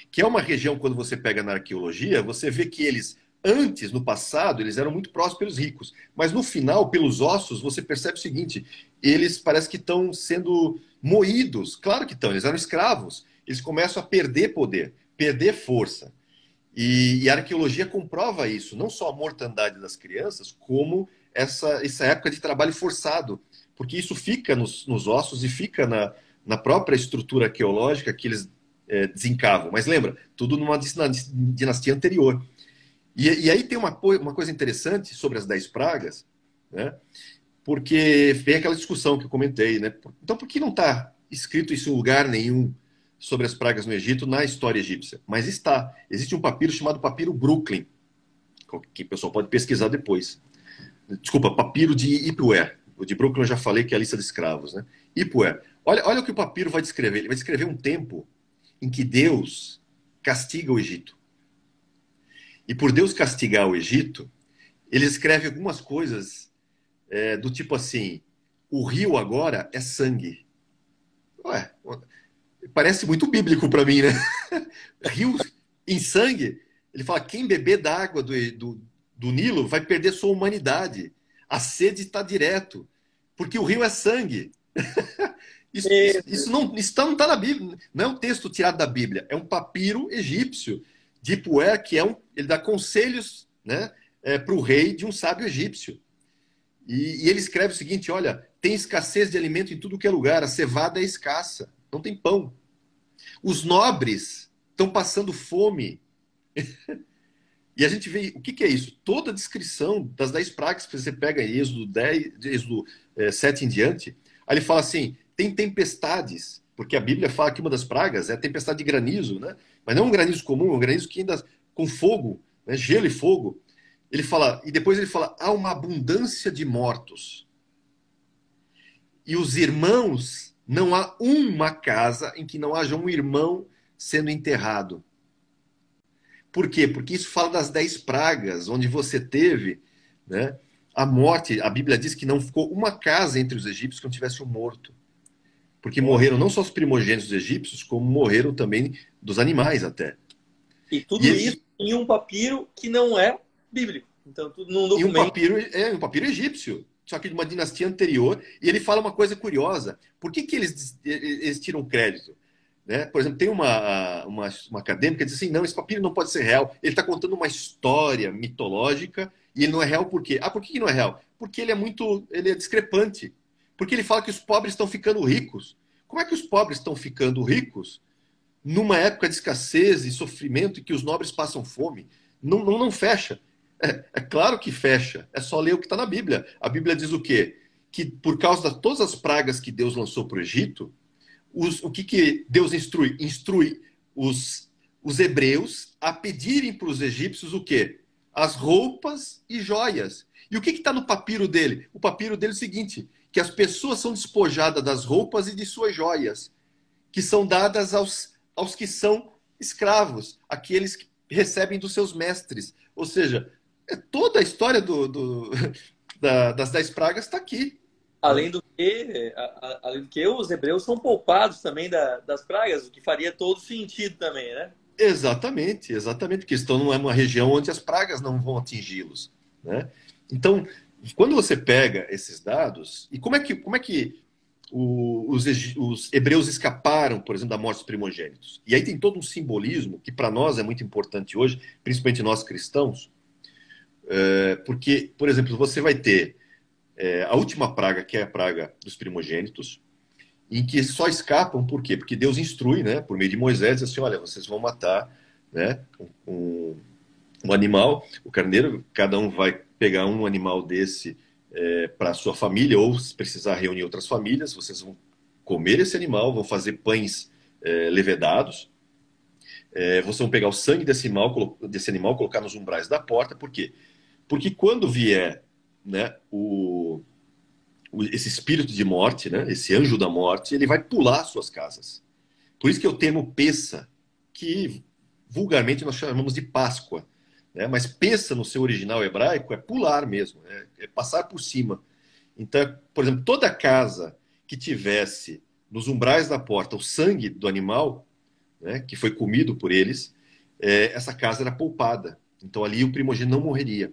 Que é uma região, quando você pega na arqueologia, você vê que eles, antes, no passado, eles eram muito prósperos, ricos. Mas no final, pelos ossos, você percebe o seguinte, eles parece que estão sendo moídos. Claro que estão, eles eram escravos. Eles começam a perder poder, perder força. E a arqueologia comprova isso, não só a mortandade das crianças, como essa época de trabalho forçado, porque isso fica nos ossos e fica na própria estrutura arqueológica que eles desencavam. Mas lembra, tudo numa dinastia anterior. E aí tem uma coisa interessante sobre as 10 pragas, né? Porque vem aquela discussão que eu comentei, né? Então por que não está escrito isso em lugar nenhum sobre as pragas no Egito na história egípcia? Mas está. Existe um papiro chamado papiro Brooklyn, que o pessoal pode pesquisar depois. Desculpa, papiro de Ipuer. O de Brooklyn eu já falei que é a lista de escravos, né? Ipuer. Olha o que o papiro vai descrever. Ele vai descrever um tempo em que Deus castiga o Egito. E por Deus castigar o Egito, ele escreve algumas coisas do tipo assim, o rio agora é sangue. Ué, parece muito bíblico para mim, né? Rio em sangue. Ele fala, quem beber da água do Nilo vai perder sua humanidade. A sede está direto, porque o rio é sangue. Isso não está na Bíblia, não é um texto tirado da Bíblia, é um papiro egípcio de Ipuer, que ele dá conselhos, né, para o rei de um sábio egípcio. E ele escreve o seguinte, olha, tem escassez de alimento em tudo que é lugar, a cevada é escassa, não tem pão. Os nobres estão passando fome. E a gente vê, o que é isso? Toda a descrição das 10 pragas que você pega em Êxodo 7 em diante, aí ele fala assim, tem tempestades, porque a Bíblia fala que uma das pragas é a tempestade de granizo, né? Mas não um granizo comum, é um granizo que ainda com fogo, né? Gelo e fogo. Ele fala, e depois ele fala, há uma abundância de mortos. E os irmãos, não há uma casa em que não haja um irmão sendo enterrado. Por quê? Porque isso fala das 10 pragas, onde você teve, né, a morte. A Bíblia diz que não ficou uma casa entre os egípcios que não tivesse um morto. Porque morreram não só os primogênitos dos egípcios, como morreram também dos animais até. E tudo isso em um papiro que não é bíblico. Então, tudo num documento. E um papiro egípcio, só que de uma dinastia anterior. E ele fala uma coisa curiosa. Por que eles tiram crédito? Né? Por exemplo, tem uma acadêmica que diz assim, não, esse papiro não pode ser real. Ele está contando uma história mitológica e ele não é real por quê? Por que não é real? Porque ele é discrepante. Porque ele fala que os pobres estão ficando ricos. Como é que os pobres estão ficando ricos numa época de escassez e sofrimento e que os nobres passam fome? Não fecha. É claro que fecha. É só ler o que está na Bíblia. A Bíblia diz o quê? Que por causa de todas as pragas que Deus lançou para o Egito, o que Deus instrui? Instrui os hebreus a pedirem para os egípcios o quê? As roupas e joias. E o que está no papiro dele? O papiro dele é o seguinte, que as pessoas são despojadas das roupas e de suas joias, que são dadas aos que são escravos, aqueles que recebem dos seus mestres. Ou seja, é toda a história das 10 pragas está aqui. Além do que, além do que, os hebreus são poupados também das pragas, o que faria todo sentido também, né? Exatamente, exatamente, porque estão numa região onde as pragas não vão atingi-los, né? Então, quando você pega esses dados, e como é que os hebreus escaparam, por exemplo, da morte dos primogênitos? E aí tem todo um simbolismo que para nós é muito importante hoje, principalmente nós cristãos, porque, por exemplo, você vai ter a última praga, que é a praga dos primogênitos, em que só escapam, por quê? Porque Deus instrui, né, por meio de Moisés, diz assim, olha, vocês vão matar, né, um animal, o carneiro, cada um vai pegar um animal desse para a sua família, ou se precisar reunir outras famílias, vocês vão comer esse animal, vão fazer pães levedados, vocês vão pegar o sangue desse animal, colocar nos umbrais da porta, por quê? Porque quando vier, né, esse espírito de morte, né, esse anjo da morte, ele vai pular suas casas. Por isso que eu termo Pessa, que vulgarmente nós chamamos de Páscoa, né, mas Pessa no seu original hebraico é pular mesmo, é passar por cima. Então, por exemplo, toda casa que tivesse nos umbrais da porta o sangue do animal, né, que foi comido por eles, essa casa era poupada. Então ali o primogênito não morreria,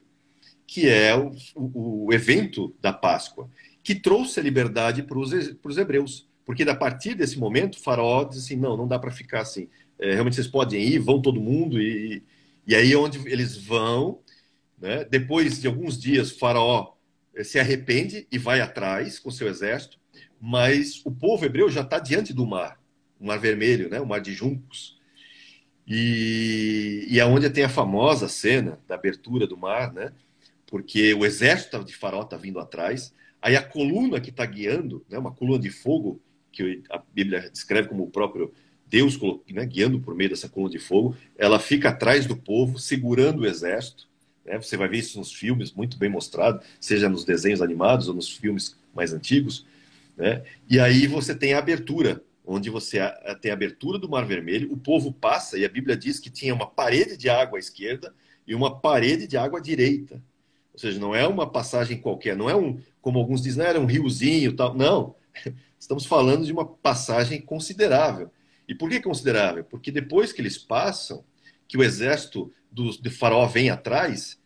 que é o evento da Páscoa, que trouxe a liberdade para os hebreus. Porque a partir desse momento, o faraó diz assim, não dá para ficar assim. Realmente vocês podem ir, vão todo mundo, e aí é onde eles vão, né? Depois de alguns dias, o faraó se arrepende e vai atrás com seu exército, mas o povo hebreu já está diante do mar, o Mar Vermelho, né? O Mar de Juncos. E é onde tem a famosa cena da abertura do mar, né? Porque o exército de faraó está vindo atrás, aí a coluna que está guiando, né, uma coluna de fogo, que a Bíblia descreve como o próprio Deus, né, guiando por meio dessa coluna de fogo, ela fica atrás do povo, segurando o exército, né, você vai ver isso nos filmes, muito bem mostrado, seja nos desenhos animados ou nos filmes mais antigos, né, e aí você tem a abertura, onde você tem a abertura do Mar Vermelho, o povo passa, e a Bíblia diz que tinha uma parede de água à esquerda e uma parede de água à direita. Ou seja, não é uma passagem qualquer, não é como alguns dizem, não era um riozinho tal. Não, estamos falando de uma passagem considerável. E por que considerável? Porque depois que eles passam, que o exército do faraó vem atrás,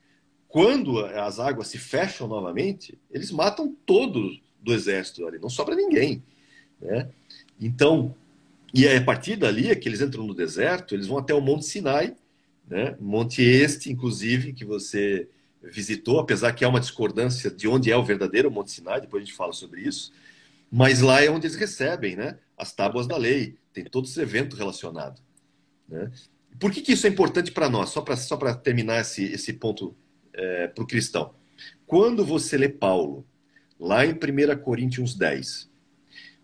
quando as águas se fecham novamente, eles matam todos do exército ali, não sobra ninguém, né? Então, e aí, a partir dali é que eles entram no deserto, eles vão até o Monte Sinai, né? Monte este, inclusive, que você visitou, apesar que há uma discordância de onde é o verdadeiro Monte Sinai, depois a gente fala sobre isso, mas lá é onde eles recebem, né, as tábuas da lei, tem todo esse evento relacionado, né? Por que isso é importante para nós? Só para terminar esse ponto para o cristão. Quando você lê Paulo, lá em 1 Coríntios 10,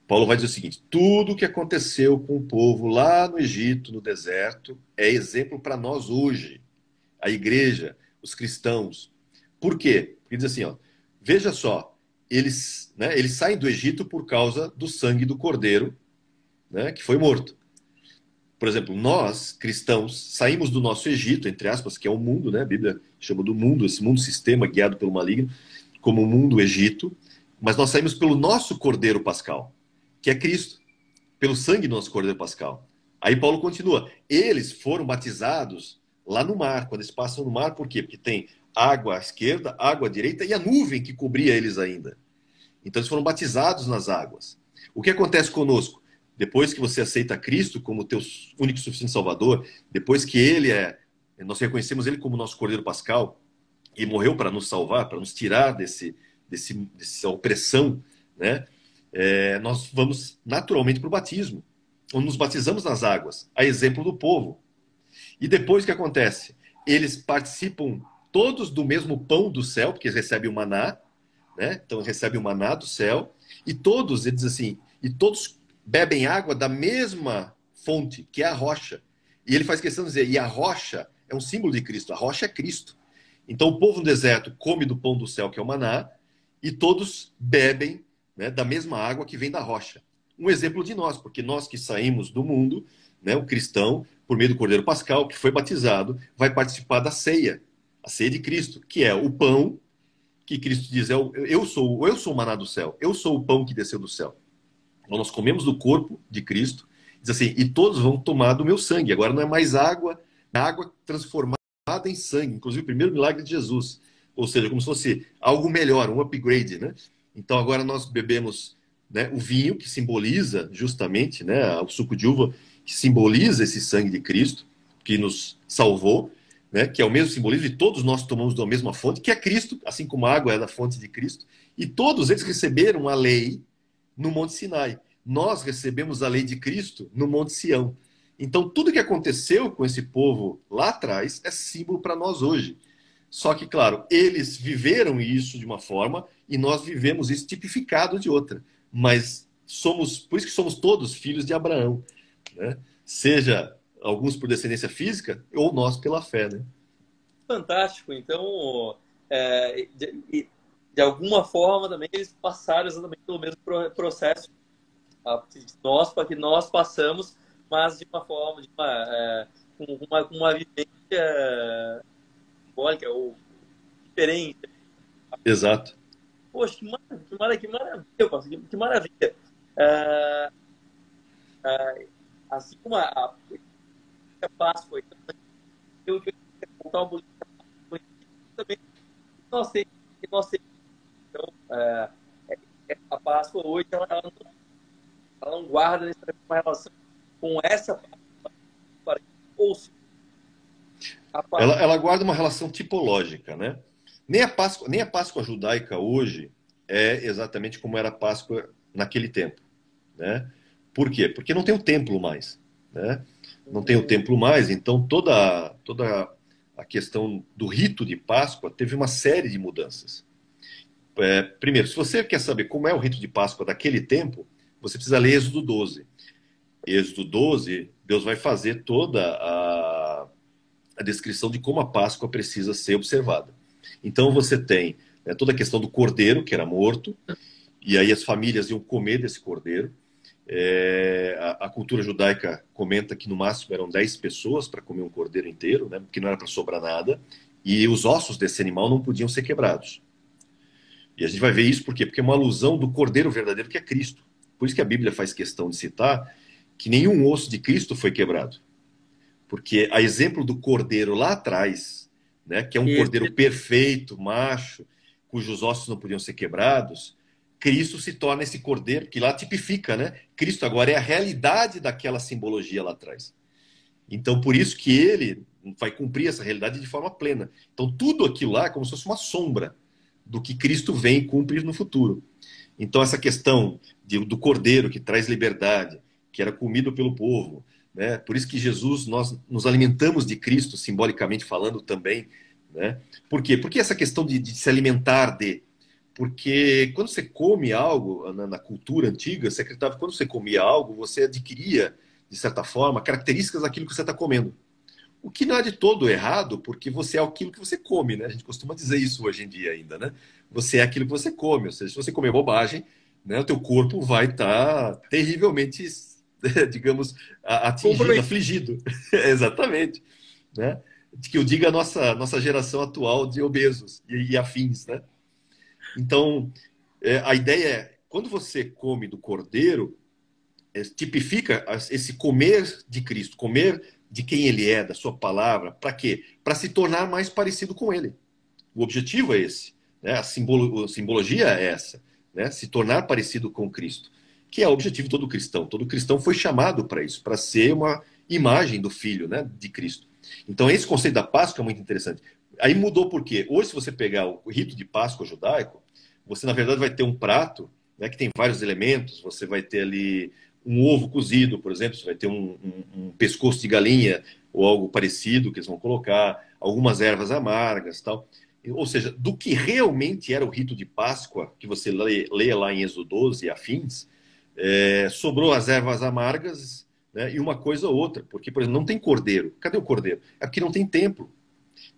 Paulo vai dizer o seguinte, tudo o que aconteceu com o povo lá no Egito, no deserto, é exemplo para nós hoje, a igreja, os cristãos. Por quê? Porque diz assim, ó, veja só, eles saem do Egito por causa do sangue do cordeiro, né, que foi morto. Por exemplo, nós, cristãos, saímos do nosso Egito, entre aspas, que é o mundo, né? A Bíblia chama do mundo, esse mundo sistema guiado pelo maligno, como o mundo Egito, mas nós saímos pelo nosso cordeiro pascal, que é Cristo, pelo sangue do nosso cordeiro pascal. Aí Paulo continua, eles foram batizados lá no mar, quando eles passam no mar, por quê? Porque tem água à esquerda, água à direita e a nuvem que cobria eles ainda. Então eles foram batizados nas águas. O que acontece conosco? Depois que você aceita Cristo como teu único e suficiente Salvador, depois que nós reconhecemos Ele como nosso Cordeiro Pascal e morreu para nos salvar, para nos tirar dessa opressão, né? Nós vamos naturalmente para o batismo, onde nos batizamos nas águas, a exemplo do povo. E depois o que acontece? Eles participam todos do mesmo pão do céu, porque eles recebem o maná, né? Então recebem o maná do céu, e todos, ele diz assim, e todos bebem água da mesma fonte, que é a rocha. E ele faz questão de dizer, e a rocha é um símbolo de Cristo, a rocha é Cristo. Então o povo no deserto come do pão do céu, que é o maná, e todos bebem, né, da mesma água que vem da rocha. Um exemplo de nós, porque nós que saímos do mundo, né, o cristão, por meio do Cordeiro Pascal, que foi batizado, vai participar da ceia, a ceia de Cristo, que é o pão que Cristo diz, eu sou o maná do céu, eu sou o pão que desceu do céu. Então, nós comemos do corpo de Cristo, diz assim, e todos vão tomar do meu sangue. Agora não é mais água, é água transformada em sangue, inclusive o primeiro milagre de Jesus. Ou seja, como se fosse algo melhor, um upgrade, né? Então agora nós bebemos, né, o vinho, que simboliza justamente, né, o suco de uva, que simboliza esse sangue de Cristo, que nos salvou, né, que é o mesmo simbolismo, e todos nós tomamos da mesma fonte, que é Cristo, assim como a água é da fonte de Cristo, e todos eles receberam a lei no Monte Sinai. Nós recebemos a lei de Cristo no Monte Sião. Então, tudo que aconteceu com esse povo lá atrás é símbolo para nós hoje. Só que, claro, eles viveram isso de uma forma e nós vivemos isso tipificado de outra. Mas por isso que somos todos filhos de Abraão, né? Seja alguns por descendência física ou nós pela fé, né? Fantástico. Então, de alguma forma também eles passaram exatamente pelo mesmo processo que nós passamos, mas de uma forma, com uma vivência simbólica ou diferente. Exato. Poxa, que maravilha, pastor, que maravilha. Ah, assim como a Páscoa, eu queria contar um pouquinho também que nós temos. Então, a Páscoa hoje, ela não guarda necessariamente uma relação com essa Páscoa, ou seja, ela guarda uma relação tipológica, né? Nem a Páscoa judaica hoje é exatamente como era a Páscoa naquele tempo, né? Por quê? Porque não tem o templo mais, né? Não tem o templo mais, então toda a questão do rito de Páscoa teve uma série de mudanças. Primeiro, se você quer saber como é o rito de Páscoa daquele tempo, você precisa ler Êxodo 12. Êxodo 12, Deus vai fazer toda a descrição de como a Páscoa precisa ser observada. Então você tem, né, toda a questão do cordeiro, que era morto, e aí as famílias iam comer desse cordeiro. A cultura judaica comenta que no máximo eram 10 pessoas para comer um cordeiro inteiro, né, porque não era para sobrar nada, e os ossos desse animal não podiam ser quebrados. E a gente vai ver isso por quê? Porque é uma alusão do cordeiro verdadeiro, que é Cristo. Por isso que a Bíblia faz questão de citar que nenhum osso de Cristo foi quebrado. Porque a exemplo do cordeiro lá atrás, né, que é um cordeiro perfeito, macho, cujos ossos não podiam ser quebrados, Cristo se torna esse cordeiro, que lá tipifica, né? Cristo agora é a realidade daquela simbologia lá atrás. Então, por isso que ele vai cumprir essa realidade de forma plena. Então, tudo aquilo lá é como se fosse uma sombra do que Cristo vem e cumpre no futuro. Então, essa questão do cordeiro que traz liberdade, que era comido pelo povo, né? Por isso que Jesus, nós nos alimentamos de Cristo, simbolicamente falando também, né? Por quê? Porque essa questão de se alimentar Porque quando você come algo, na cultura antiga, você acreditava que quando você comia algo, você adquiria, de certa forma, características daquilo que você está comendo. O que não é de todo errado, porque você é aquilo que você come, né? A gente costuma dizer isso hoje em dia ainda, né? Você é aquilo que você come, ou seja, se você comer bobagem, né, o teu corpo vai estar terrivelmente, digamos, atingido, afligido. Exatamente. Né? Que eu diga a nossa geração atual de obesos e afins, né? Então, a ideia é, quando você come do cordeiro, tipifica esse comer de Cristo, comer de quem ele é, da sua palavra, para quê? Para se tornar mais parecido com ele. O objetivo é esse, né? A simbologia é essa, né? Se tornar parecido com Cristo, que é o objetivo de todo cristão. Todo cristão foi chamado para isso, para ser uma imagem do Filho, né, de Cristo. Então, esse conceito da Páscoa é muito interessante. Aí mudou por quê? Hoje, se você pegar o rito de Páscoa judaico, você, na verdade, vai ter um prato, né, que tem vários elementos. Você vai ter ali um ovo cozido, por exemplo. Você vai ter um pescoço de galinha ou algo parecido que eles vão colocar, algumas ervas amargas, tal. Ou seja, do que realmente era o rito de Páscoa, que você lê lá em Êxodo 12 e afins, sobrou as ervas amargas, né, e uma coisa ou outra. Porque, por exemplo, não tem cordeiro. Cadê o cordeiro? É porque não tem templo.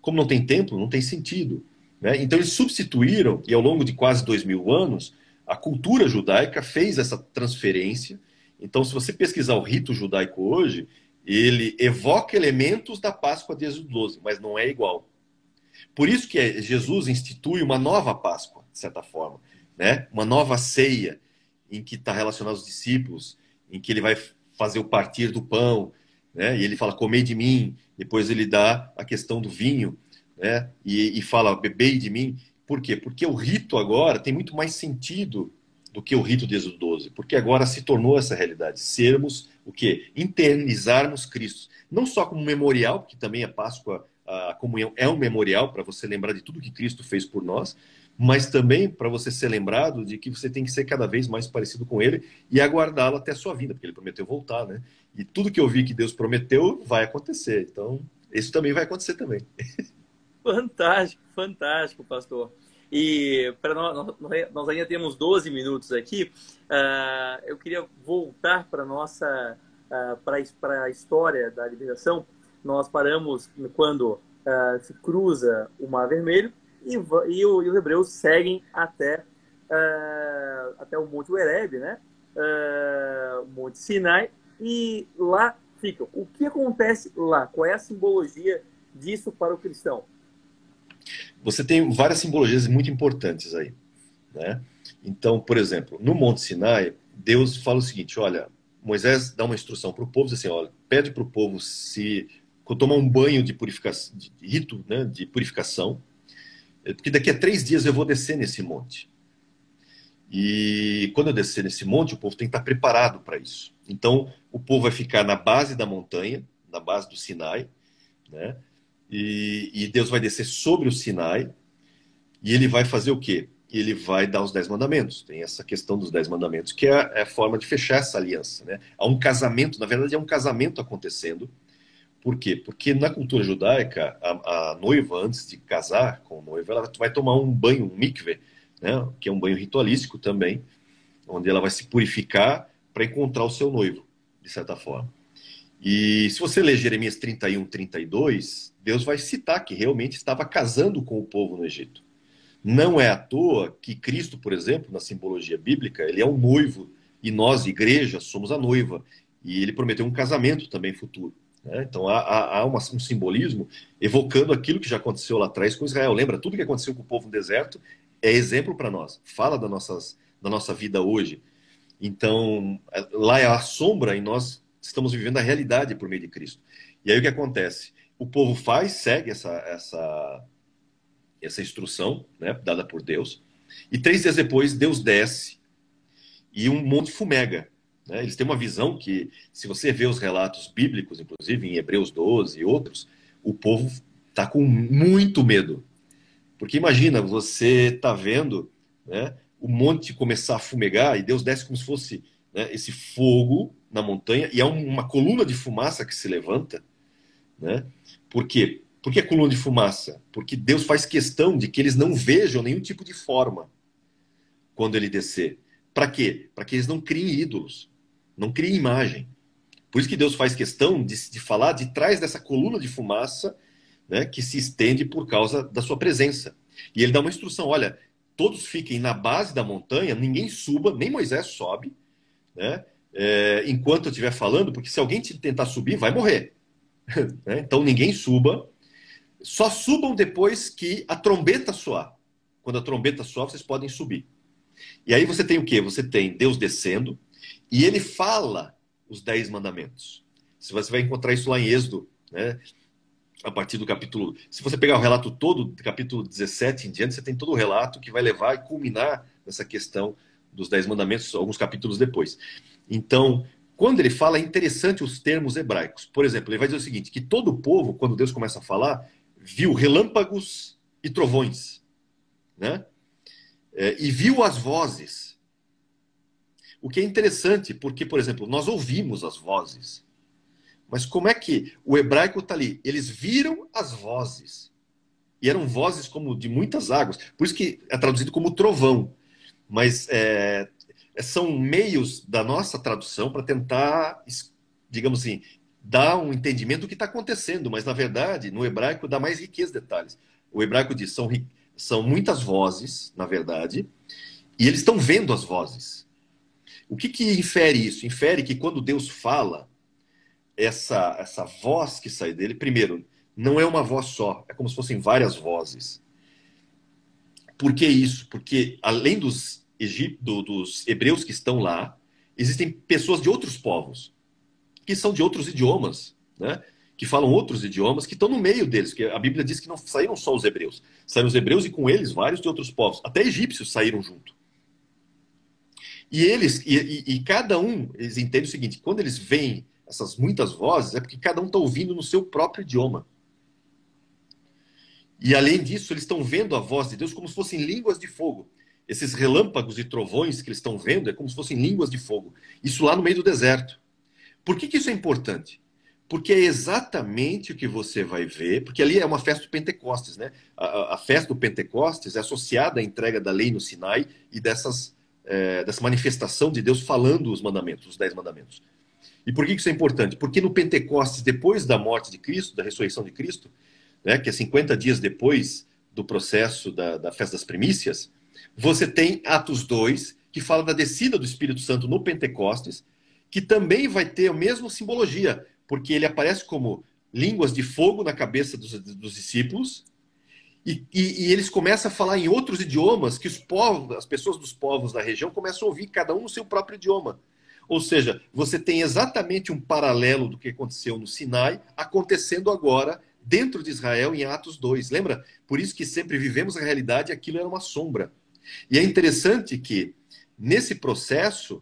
Como não tem templo, não tem sentido. Né? Então eles substituíram, e ao longo de quase 2000 anos, a cultura judaica fez essa transferência. Então, se você pesquisar o rito judaico hoje, ele evoca elementos da Páscoa de Êxodo 12, mas não é igual. Por isso que Jesus institui uma nova Páscoa, de certa forma, né? Uma nova ceia, em que está relacionado aos discípulos, em que ele vai fazer o partir do pão, né? E ele fala, comei de mim. Depois ele dá a questão do vinho, né? E fala, bebei de mim. Por quê? Porque o rito agora tem muito mais sentido do que o rito de Êxodo 12, porque agora se tornou essa realidade, sermos o quê? Internizarmos Cristo. Não só como memorial, porque também a Páscoa, a comunhão é um memorial para você lembrar de tudo que Cristo fez por nós, mas também para você ser lembrado de que você tem que ser cada vez mais parecido com Ele e aguardá-lo até a sua vinda, porque Ele prometeu voltar, né? E tudo que eu vi que Deus prometeu vai acontecer. Então, isso também vai acontecer também. Fantástico, fantástico, pastor. E para nós ainda temos 12 minutos aqui. Eu queria voltar para nossa para a história da libertação. Nós paramos quando se cruza o Mar Vermelho e os hebreus seguem até o Monte Horebe, né? O Monte Sinai, e lá ficam. O que acontece lá? Qual é a simbologia disso para o cristão? Você tem várias simbologias muito importantes aí, né? Então, por exemplo, no Monte Sinai, Deus fala o seguinte, olha, Moisés dá uma instrução para o povo, diz assim, olha, pede para o povo se tomar um banho de purificação, de rito, né, de purificação, porque daqui a 3 dias eu vou descer nesse monte. E quando eu descer nesse monte, o povo tem que estar preparado para isso. Então, o povo vai ficar na base da montanha, na base do Sinai, né? E Deus vai descer sobre o Sinai e ele vai fazer o quê? Ele vai dar os 10 mandamentos. Tem essa questão dos 10 mandamentos, que é a forma de fechar essa aliança, né? Há um casamento, na verdade é um casamento acontecendo. Por quê? Porque na cultura judaica, a noiva, antes de casar com o noivo, ela vai tomar um banho, um mikveh, né? Que é um banho ritualístico também, onde ela vai se purificar para encontrar o seu noivo, de certa forma. E se você ler Jeremias 31, 32, Deus vai citar que realmente estava casando com o povo no Egito. Não é à toa que Cristo, por exemplo, na simbologia bíblica, ele é um noivo e nós, igreja, somos a noiva. E ele prometeu um casamento também futuro, né? Então há um simbolismo evocando aquilo que já aconteceu lá atrás com Israel. Lembra, tudo que aconteceu com o povo no deserto é exemplo para nós. Fala da nossa vida hoje. Então, lá é a sombra e nós estamos vivendo a realidade por meio de Cristo. E aí o que acontece? O povo segue essa instrução, né, dada por Deus, e 3 dias depois Deus desce e um monte fumega, né? Eles têm uma visão que, se você vê os relatos bíblicos, inclusive em Hebreus 12 e outros, o povo está com muito medo. Porque imagina, você está vendo, né, o monte começar a fumegar e Deus desce como se fosse, né, esse fogo na montanha e há uma coluna de fumaça que se levanta, né? Por quê? Por que coluna de fumaça? Porque Deus faz questão de que eles não vejam nenhum tipo de forma quando ele descer. Para quê? Para que eles não criem ídolos, não criem imagem. Por isso que Deus faz questão de falar de trás dessa coluna de fumaça, né, que se estende por causa da sua presença. E ele dá uma instrução, olha, todos fiquem na base da montanha, ninguém suba, nem Moisés sobe, né, enquanto eu estiver falando, porque se alguém tentar subir, vai morrer. Né? Então ninguém suba, só subam depois que a trombeta soar. Quando a trombeta soar, vocês podem subir. E aí você tem o quê? Você tem Deus descendo e ele fala os 10 mandamentos. Você vai encontrar isso lá em Êxodo, né? A partir do capítulo... Se você pegar o relato todo, do capítulo 17 em diante, você tem todo o relato que vai levar e culminar nessa questão dos 10 mandamentos, alguns capítulos depois. Então, quando ele fala, é interessante os termos hebraicos. Por exemplo, ele vai dizer o seguinte, que todo o povo, quando Deus começa a falar, viu relâmpagos e trovões, né? E viu as vozes. O que é interessante, porque, por exemplo, nós ouvimos as vozes. Mas como é que o hebraico está ali? Eles viram as vozes. E eram vozes como de muitas águas. Por isso que é traduzido como trovão. Mas são meios da nossa tradução para tentar, digamos assim, dar um entendimento do que está acontecendo. Mas, na verdade, no hebraico dá mais riqueza de detalhes. O hebraico diz, são muitas vozes, na verdade, e eles estão vendo as vozes. O que infere isso? Infere que quando Deus fala, essa voz que sai dele, primeiro, não é uma voz só, é como se fossem várias vozes. Por que isso? Porque além dos hebreus que estão lá, existem pessoas de outros povos, que são de outros idiomas, né? Que falam outros idiomas, que estão no meio deles, que a Bíblia diz que não saíram só os hebreus, saíram os hebreus e com eles vários de outros povos, até egípcios saíram junto. E cada um, eles entendem o seguinte, quando eles veem essas muitas vozes, é porque cada um está ouvindo no seu próprio idioma. E além disso, eles estão vendo a voz de Deus como se fossem línguas de fogo. Esses relâmpagos e trovões que eles estão vendo é como se fossem línguas de fogo. Isso lá no meio do deserto. Por que isso é importante? Porque é exatamente o que você vai ver, porque ali é uma festa do Pentecostes, né? A festa do Pentecostes é associada à entrega da lei no Sinai e dessa manifestação de Deus falando os mandamentos, os 10 mandamentos. E por que isso é importante? Porque no Pentecostes, depois da morte de Cristo, da ressurreição de Cristo, né, que é 50 dias depois do processo da festa das primícias, você tem Atos 2, que fala da descida do Espírito Santo no Pentecostes, que também vai ter a mesma simbologia, porque ele aparece como línguas de fogo na cabeça dos discípulos, e eles começam a falar em outros idiomas que as pessoas dos povos da região começam a ouvir, cada um no seu próprio idioma. Ou seja, você tem exatamente um paralelo do que aconteceu no Sinai, acontecendo agora dentro de Israel em Atos 2. Lembra? Por isso que sempre vivemos a realidade, aquilo era uma sombra. E é interessante que, nesse processo,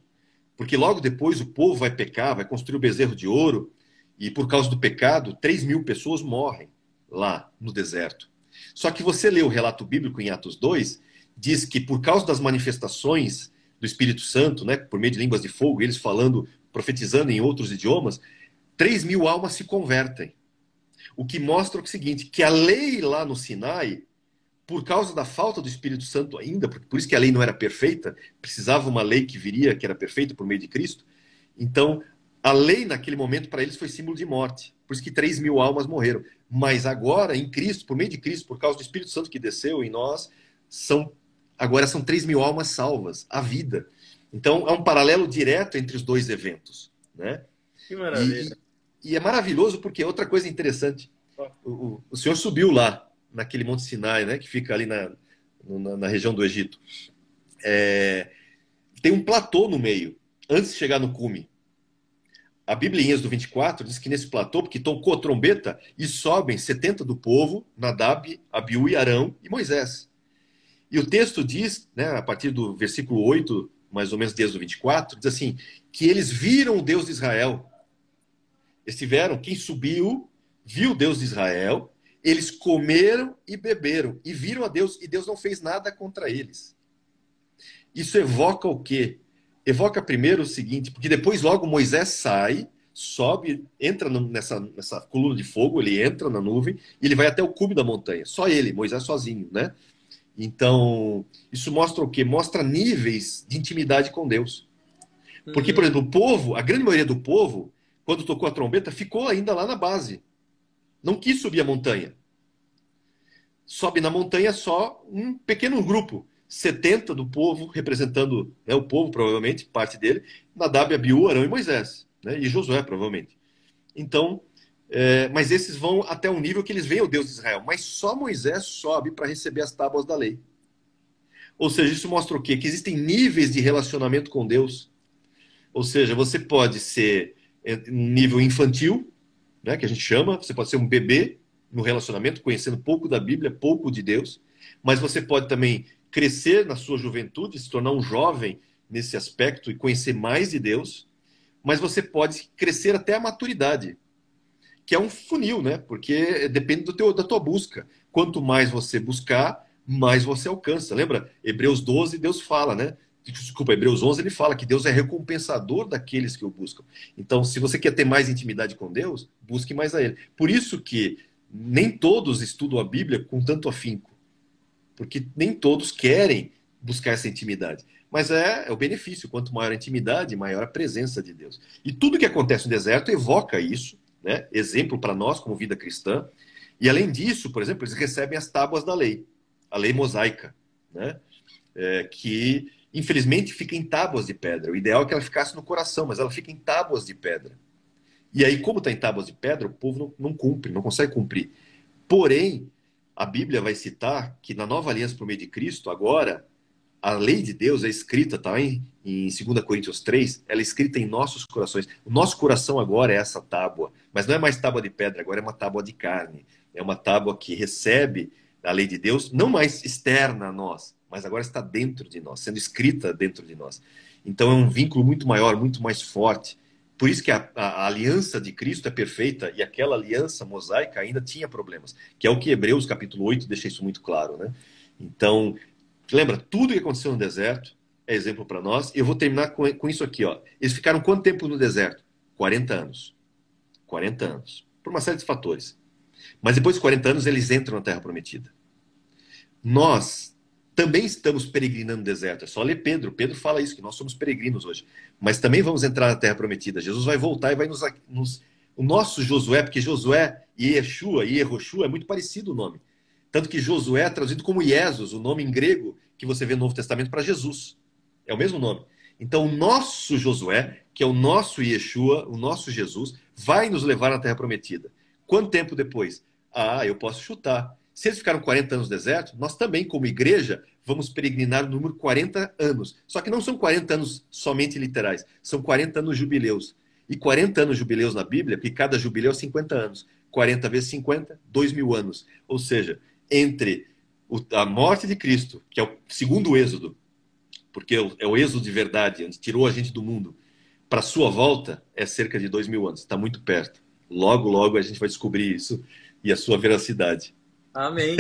porque logo depois o povo vai pecar, vai construir o bezerro de ouro, e por causa do pecado, 3.000 pessoas morrem lá no deserto. Só que você lê o relato bíblico em Atos 2, diz que por causa das manifestações do Espírito Santo, né, por meio de línguas de fogo, eles falando, profetizando em outros idiomas, 3.000 almas se convertem. O que mostra o seguinte, que a lei lá no Sinai, por causa da falta do Espírito Santo ainda, por isso que a lei não era perfeita, precisava uma lei que viria, que era perfeita por meio de Cristo. Então, a lei naquele momento para eles foi símbolo de morte. Por isso que 3.000 almas morreram. Mas agora, em Cristo, por meio de Cristo, por causa do Espírito Santo que desceu em nós, agora são 3.000 almas salvas, a vida. Então, é um paralelo direto entre os dois eventos, né? Que maravilha. E é maravilhoso porque outra coisa interessante, o senhor subiu lá, naquele Monte Sinai, né, que fica ali na região do Egito. Tem um platô no meio, antes de chegar no cume. A Bíblia em Êxodo 24 diz que nesse platô, porque tocou a trombeta e sobem 70 do povo, Nadab, Abiú e Arão e Moisés. E o texto diz, né, a partir do versículo 8, mais ou menos de Êxodo 24, diz assim, que eles viram o Deus de Israel. Estiveram, quem subiu, viu o Deus de Israel, eles comeram e beberam, e viram a Deus, e Deus não fez nada contra eles. Isso evoca o quê? Evoca primeiro o seguinte, porque depois logo Moisés sai, sobe, entra nessa coluna de fogo, ele entra na nuvem, e ele vai até o cume da montanha. Só ele, Moisés sozinho, né? Então, isso mostra o quê? Mostra níveis de intimidade com Deus. Porque, por exemplo, o povo, a grande maioria do povo, quando tocou a trombeta, ficou ainda lá na base. Não quis subir a montanha. Sobe na montanha só um pequeno grupo. 70 do povo, representando, né, o povo, provavelmente, parte dele. Nadab, Abiú, Arão e Moisés. Né, e Josué, provavelmente. Então, mas esses vão até um nível que eles veem o Deus de Israel. Mas só Moisés sobe para receber as tábuas da lei. Ou seja, isso mostra o quê? Que existem níveis de relacionamento com Deus. Ou seja, você pode ser um nível infantil, né, que a gente chama, você pode ser um bebê no relacionamento, conhecendo pouco da Bíblia, pouco de Deus, mas você pode também crescer na sua juventude, se tornar um jovem nesse aspecto e conhecer mais de Deus, mas você pode crescer até a maturidade, que é um funil, né? Porque depende da tua busca. Quanto mais você buscar, mais você alcança. Lembra? Hebreus 12, Deus fala, né? Desculpa, Hebreus 11, ele fala que Deus é recompensador daqueles que o buscam. Então, se você quer ter mais intimidade com Deus, busque mais a Ele. Por isso que nem todos estudam a Bíblia com tanto afinco. Porque nem todos querem buscar essa intimidade. Mas é o benefício. Quanto maior a intimidade, maior a presença de Deus. E tudo que acontece no deserto evoca isso, né? Exemplo para nós como vida cristã. E além disso, por exemplo, eles recebem as tábuas da lei. A lei mosaica, né? Que infelizmente fica em tábuas de pedra. O ideal é que ela ficasse no coração, mas ela fica em tábuas de pedra. E aí, como está em tábuas de pedra, o povo não cumpre, não consegue cumprir. Porém, a Bíblia vai citar que na nova aliança por meio de Cristo, agora, a lei de Deus é escrita, tá? Em 2 Coríntios 3, ela é escrita em nossos corações. O nosso coração agora é essa tábua, mas não é mais tábua de pedra, agora é uma tábua de carne. É uma tábua que recebe a lei de Deus, não mais externa a nós, mas agora está dentro de nós, sendo escrita dentro de nós. Então é um vínculo muito maior, muito mais forte. Por isso que a aliança de Cristo é perfeita e aquela aliança mosaica ainda tinha problemas, que é o que Hebreus capítulo 8 deixa isso muito claro, né? Então, lembra, tudo que aconteceu no deserto é exemplo para nós. E eu vou terminar com isso aqui, ó. Eles ficaram quanto tempo no deserto? 40 anos. 40 anos. Por uma série de fatores. Mas depois de 40 anos, eles entram na Terra Prometida. Nós também estamos peregrinando no deserto. É só ler Pedro. Pedro fala isso, que nós somos peregrinos hoje. Mas também vamos entrar na Terra Prometida. Jesus vai voltar e vai nos... O nosso Josué, porque Josué e Yeshua, e Yehoshua, é muito parecido o nome. Tanto que Josué é traduzido como Jesus, o nome em grego que você vê no Novo Testamento para Jesus. É o mesmo nome. Então, o nosso Josué, que é o nosso Yeshua, o nosso Jesus, vai nos levar na Terra Prometida. Quanto tempo depois? Ah, eu posso chutar. Se eles ficaram 40 anos no deserto, nós também, como igreja, vamos peregrinar o número 40 anos. Só que não são 40 anos somente literais, são 40 anos jubileus. E 40 anos jubileus na Bíblia, porque cada jubileu é 50 anos. 40 vezes 50, 2.000 anos. Ou seja, entre a morte de Cristo, que é o segundo êxodo, porque é o êxodo de verdade, onde tirou a gente do mundo, para a sua volta, é cerca de 2.000 anos. Está muito perto. Logo, logo a gente vai descobrir isso e a sua veracidade. Amém.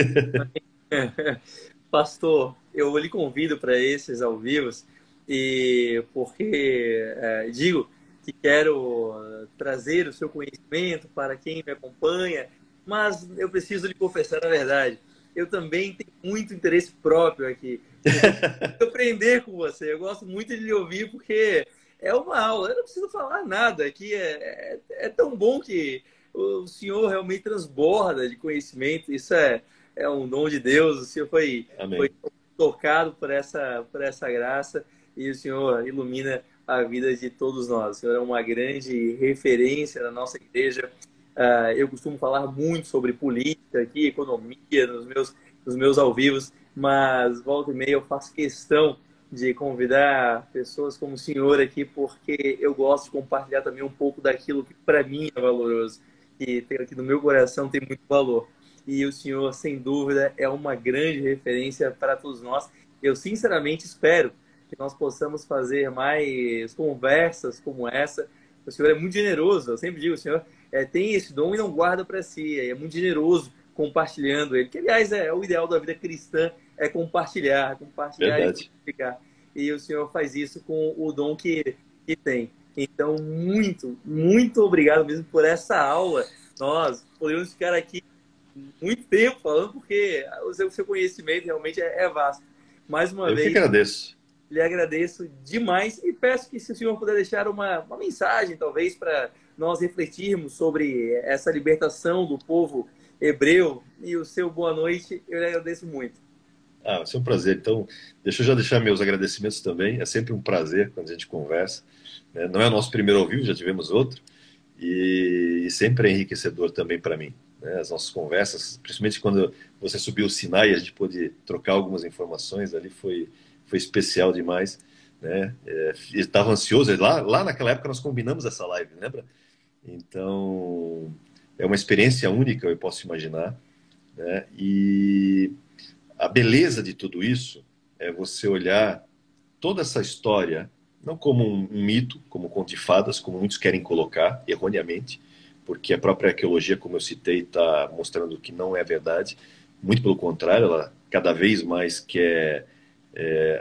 Pastor, eu lhe convido para esses ao vivo e porque digo que quero trazer o seu conhecimento para quem me acompanha, mas eu preciso lhe confessar a verdade. Eu também tenho muito interesse próprio aqui. Eu aprender com você. Eu gosto muito de lhe ouvir porque é uma aula. Eu não preciso falar nada. Aqui é tão bom que o senhor realmente transborda de conhecimento. Isso é um dom de Deus. O senhor foi tocado por essa graça e o senhor ilumina a vida de todos nós. O senhor é uma grande referência na nossa igreja. Eu costumo falar muito sobre política aqui, economia, nos meus ao vivos, mas volta e meia eu faço questão de convidar pessoas como o senhor aqui, porque eu gosto de compartilhar também um pouco daquilo que para mim é valoroso, que tem aqui no meu coração tem muito valor. E o senhor, sem dúvida, é uma grande referência para todos nós. Eu sinceramente espero que nós possamos fazer mais conversas como essa. O senhor é muito generoso, eu sempre digo, o senhor tem esse dom e não guarda para si, é muito generoso compartilhando ele, que aliás é o ideal da vida cristã, é compartilhar Verdade. e multiplicar. E o senhor faz isso com o dom que tem. Então, muito, muito obrigado mesmo por essa aula. Nós podemos ficar aqui muito tempo falando, porque o seu conhecimento realmente é vasto. Mais uma Eu vez, que agradeço. lhe agradeço demais e peço que se o senhor puder deixar uma mensagem, talvez, para nós refletirmos sobre essa libertação do povo hebreu e o seu boa noite, eu lhe agradeço muito. Vai ser um prazer. Então, deixa eu já deixar meus agradecimentos também. É sempre um prazer quando a gente conversa, né? Não é o nosso primeiro ao vivo, já tivemos outro. E sempre é enriquecedor também para mim, né? As nossas conversas, principalmente quando você subiu o Sinai e a gente pôde trocar algumas informações ali, foi especial demais, né? Estava ansioso. Lá naquela época nós combinamos essa live, lembra? Então, é uma experiência única, eu posso imaginar, né? E a beleza de tudo isso é você olhar toda essa história não como um mito, como um conto de fadas, como muitos querem colocar, erroneamente, porque a própria arqueologia, como eu citei, está mostrando que não é verdade. Muito pelo contrário, ela cada vez mais quer...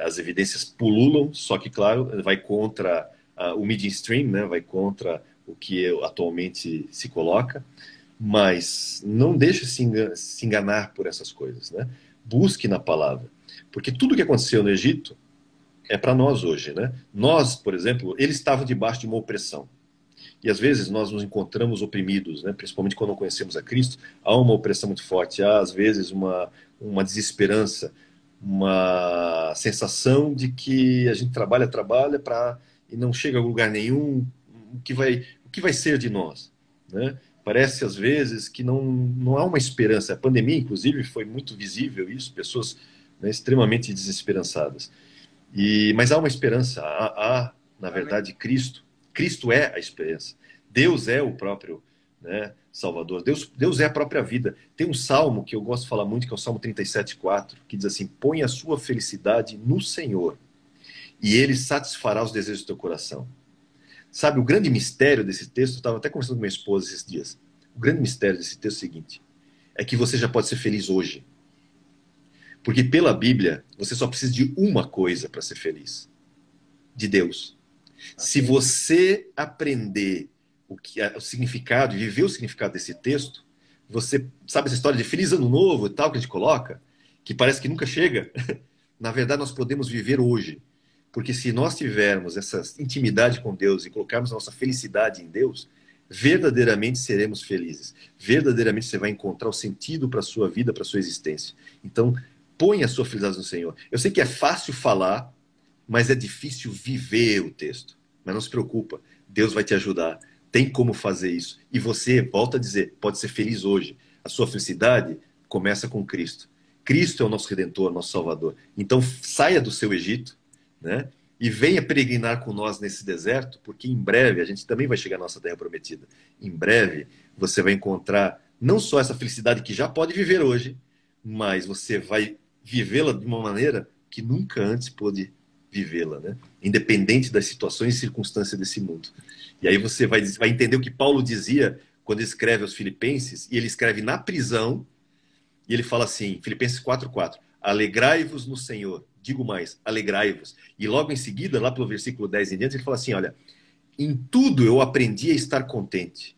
as evidências pululam, só que, claro, vai contra o mainstream, né? Vai contra o que atualmente se coloca, mas não deixe se enganar por essas coisas, né? Busque na palavra, porque tudo que aconteceu no Egito é para nós hoje, né? Nós, por exemplo, eles estavam debaixo de uma opressão. E às vezes nós nos encontramos oprimidos, né? Principalmente quando não conhecemos a Cristo, há uma opressão muito forte, há às vezes uma desesperança, uma sensação de que a gente trabalha e não chega a lugar nenhum, o que vai ser de nós? Né? Parece, às vezes, que não há uma esperança. A pandemia, inclusive, foi muito visível isso, pessoas, né, extremamente desesperançadas. Mas há uma esperança, na verdade, Cristo. Cristo é a esperança. Deus é o próprio, né, Salvador. Deus é a própria vida. Tem um salmo que eu gosto de falar muito, que é o Salmo 37,4, que diz assim: põe a sua felicidade no Senhor, e Ele satisfará os desejos do teu coração. Sabe, o grande mistério desse texto, eu estava até conversando com minha esposa esses dias, o grande mistério desse texto é o seguinte, é que você já pode ser feliz hoje. Porque pela Bíblia, você só precisa de uma coisa para ser feliz: de Deus. Se você aprender o significado, viver o significado desse texto, você sabe essa história de feliz ano novo e tal que a gente coloca, que parece que nunca chega? Na verdade, nós podemos viver hoje. Porque se nós tivermos essa intimidade com Deus e colocarmos a nossa felicidade em Deus, verdadeiramente seremos felizes. Verdadeiramente você vai encontrar o sentido para a sua vida, para a sua existência. Então, põe a sua felicidade no Senhor. Eu sei que é fácil falar, mas é difícil viver o texto. Mas não se preocupa, Deus vai te ajudar. Tem como fazer isso. E você, volta a dizer, pode ser feliz hoje. A sua felicidade começa com Cristo. Cristo é o nosso Redentor, nosso Salvador. Então, saia do seu Egito, né? E venha peregrinar com nós nesse deserto, porque em breve a gente também vai chegar à nossa terra prometida. Em breve você vai encontrar não só essa felicidade que já pode viver hoje, mas você vai vivê-la de uma maneira que nunca antes pôde vivê-la, né? Independente das situações e circunstâncias desse mundo. E aí você vai entender o que Paulo dizia quando escreve aos Filipenses, e ele escreve na prisão, e ele fala assim, Filipenses 4:4, alegrai-vos no Senhor. Digo mais, alegrai-vos. E logo em seguida, lá pelo versículo 10 em diante, ele fala assim, olha, em tudo eu aprendi a estar contente.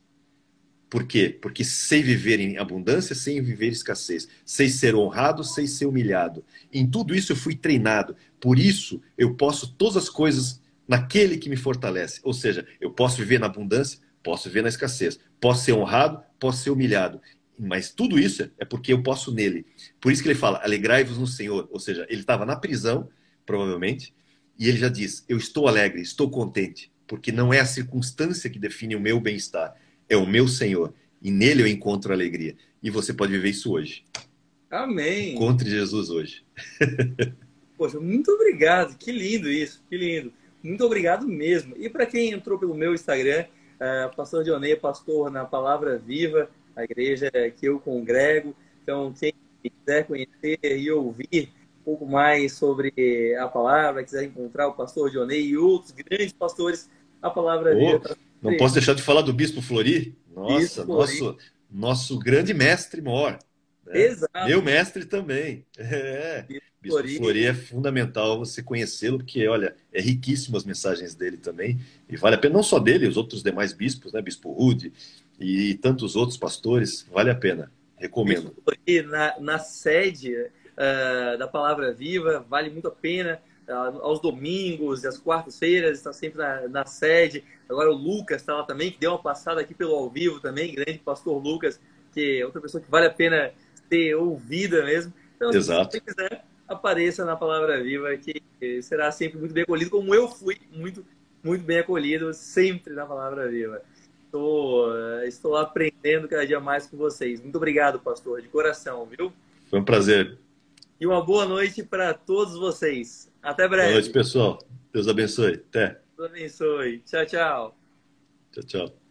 Por quê? Porque sei viver em abundância, sei viver em escassez. Sei ser honrado, sei ser humilhado. Em tudo isso eu fui treinado. Por isso eu posso todas as coisas naquele que me fortalece. Ou seja, eu posso viver na abundância, posso viver na escassez. Posso ser honrado, posso ser humilhado. Mas tudo isso é porque eu posso nele. Por isso que ele fala, alegrai-vos no Senhor. Ou seja, ele estava na prisão, provavelmente, e ele já diz, eu estou alegre, estou contente, porque não é a circunstância que define o meu bem-estar, é o meu Senhor. E nele eu encontro alegria. E você pode viver isso hoje. Amém. Encontre Jesus hoje. Poxa, muito obrigado. Que lindo isso, que lindo. Muito obrigado mesmo. E para quem entrou pelo meu Instagram, Pastor Dionei, pastor na Palavra Viva, a igreja que eu congrego. Então, quem quiser conhecer e ouvir um pouco mais sobre a palavra, quiser encontrar o pastor Dionei e outros grandes pastores, a Palavra Viva tá... Não posso deixar de falar do Bispo Flori. Nossa, Bispo Flori. Nosso grande mestre mor. Né? Exato. Meu mestre também. Bispo Flori é fundamental você conhecê-lo, porque, olha, é riquíssimo as mensagens dele também. E vale a pena, não só dele, os outros demais bispos, né? Bispo Rude e tantos outros pastores, vale a pena. Recomendo. Bispo Flori na sede da Palavra Viva, vale muito a pena. Aos domingos e às quartas-feiras, está sempre na sede. Agora o Lucas está lá também, que deu uma passada aqui pelo ao vivo também, grande pastor Lucas, que é outra pessoa que vale a pena ser ouvida mesmo. Então, exato. Se você quiser, apareça na Palavra Viva, que será sempre muito bem acolhido, como eu fui muito, muito bem acolhido sempre na Palavra Viva. Estou aprendendo cada dia mais com vocês. Muito obrigado, pastor, de coração, viu? Foi um prazer. E uma boa noite para todos vocês. Até breve. Boa noite, pessoal. Deus abençoe. Até. Deus abençoe. Tchau, tchau. Tchau, tchau.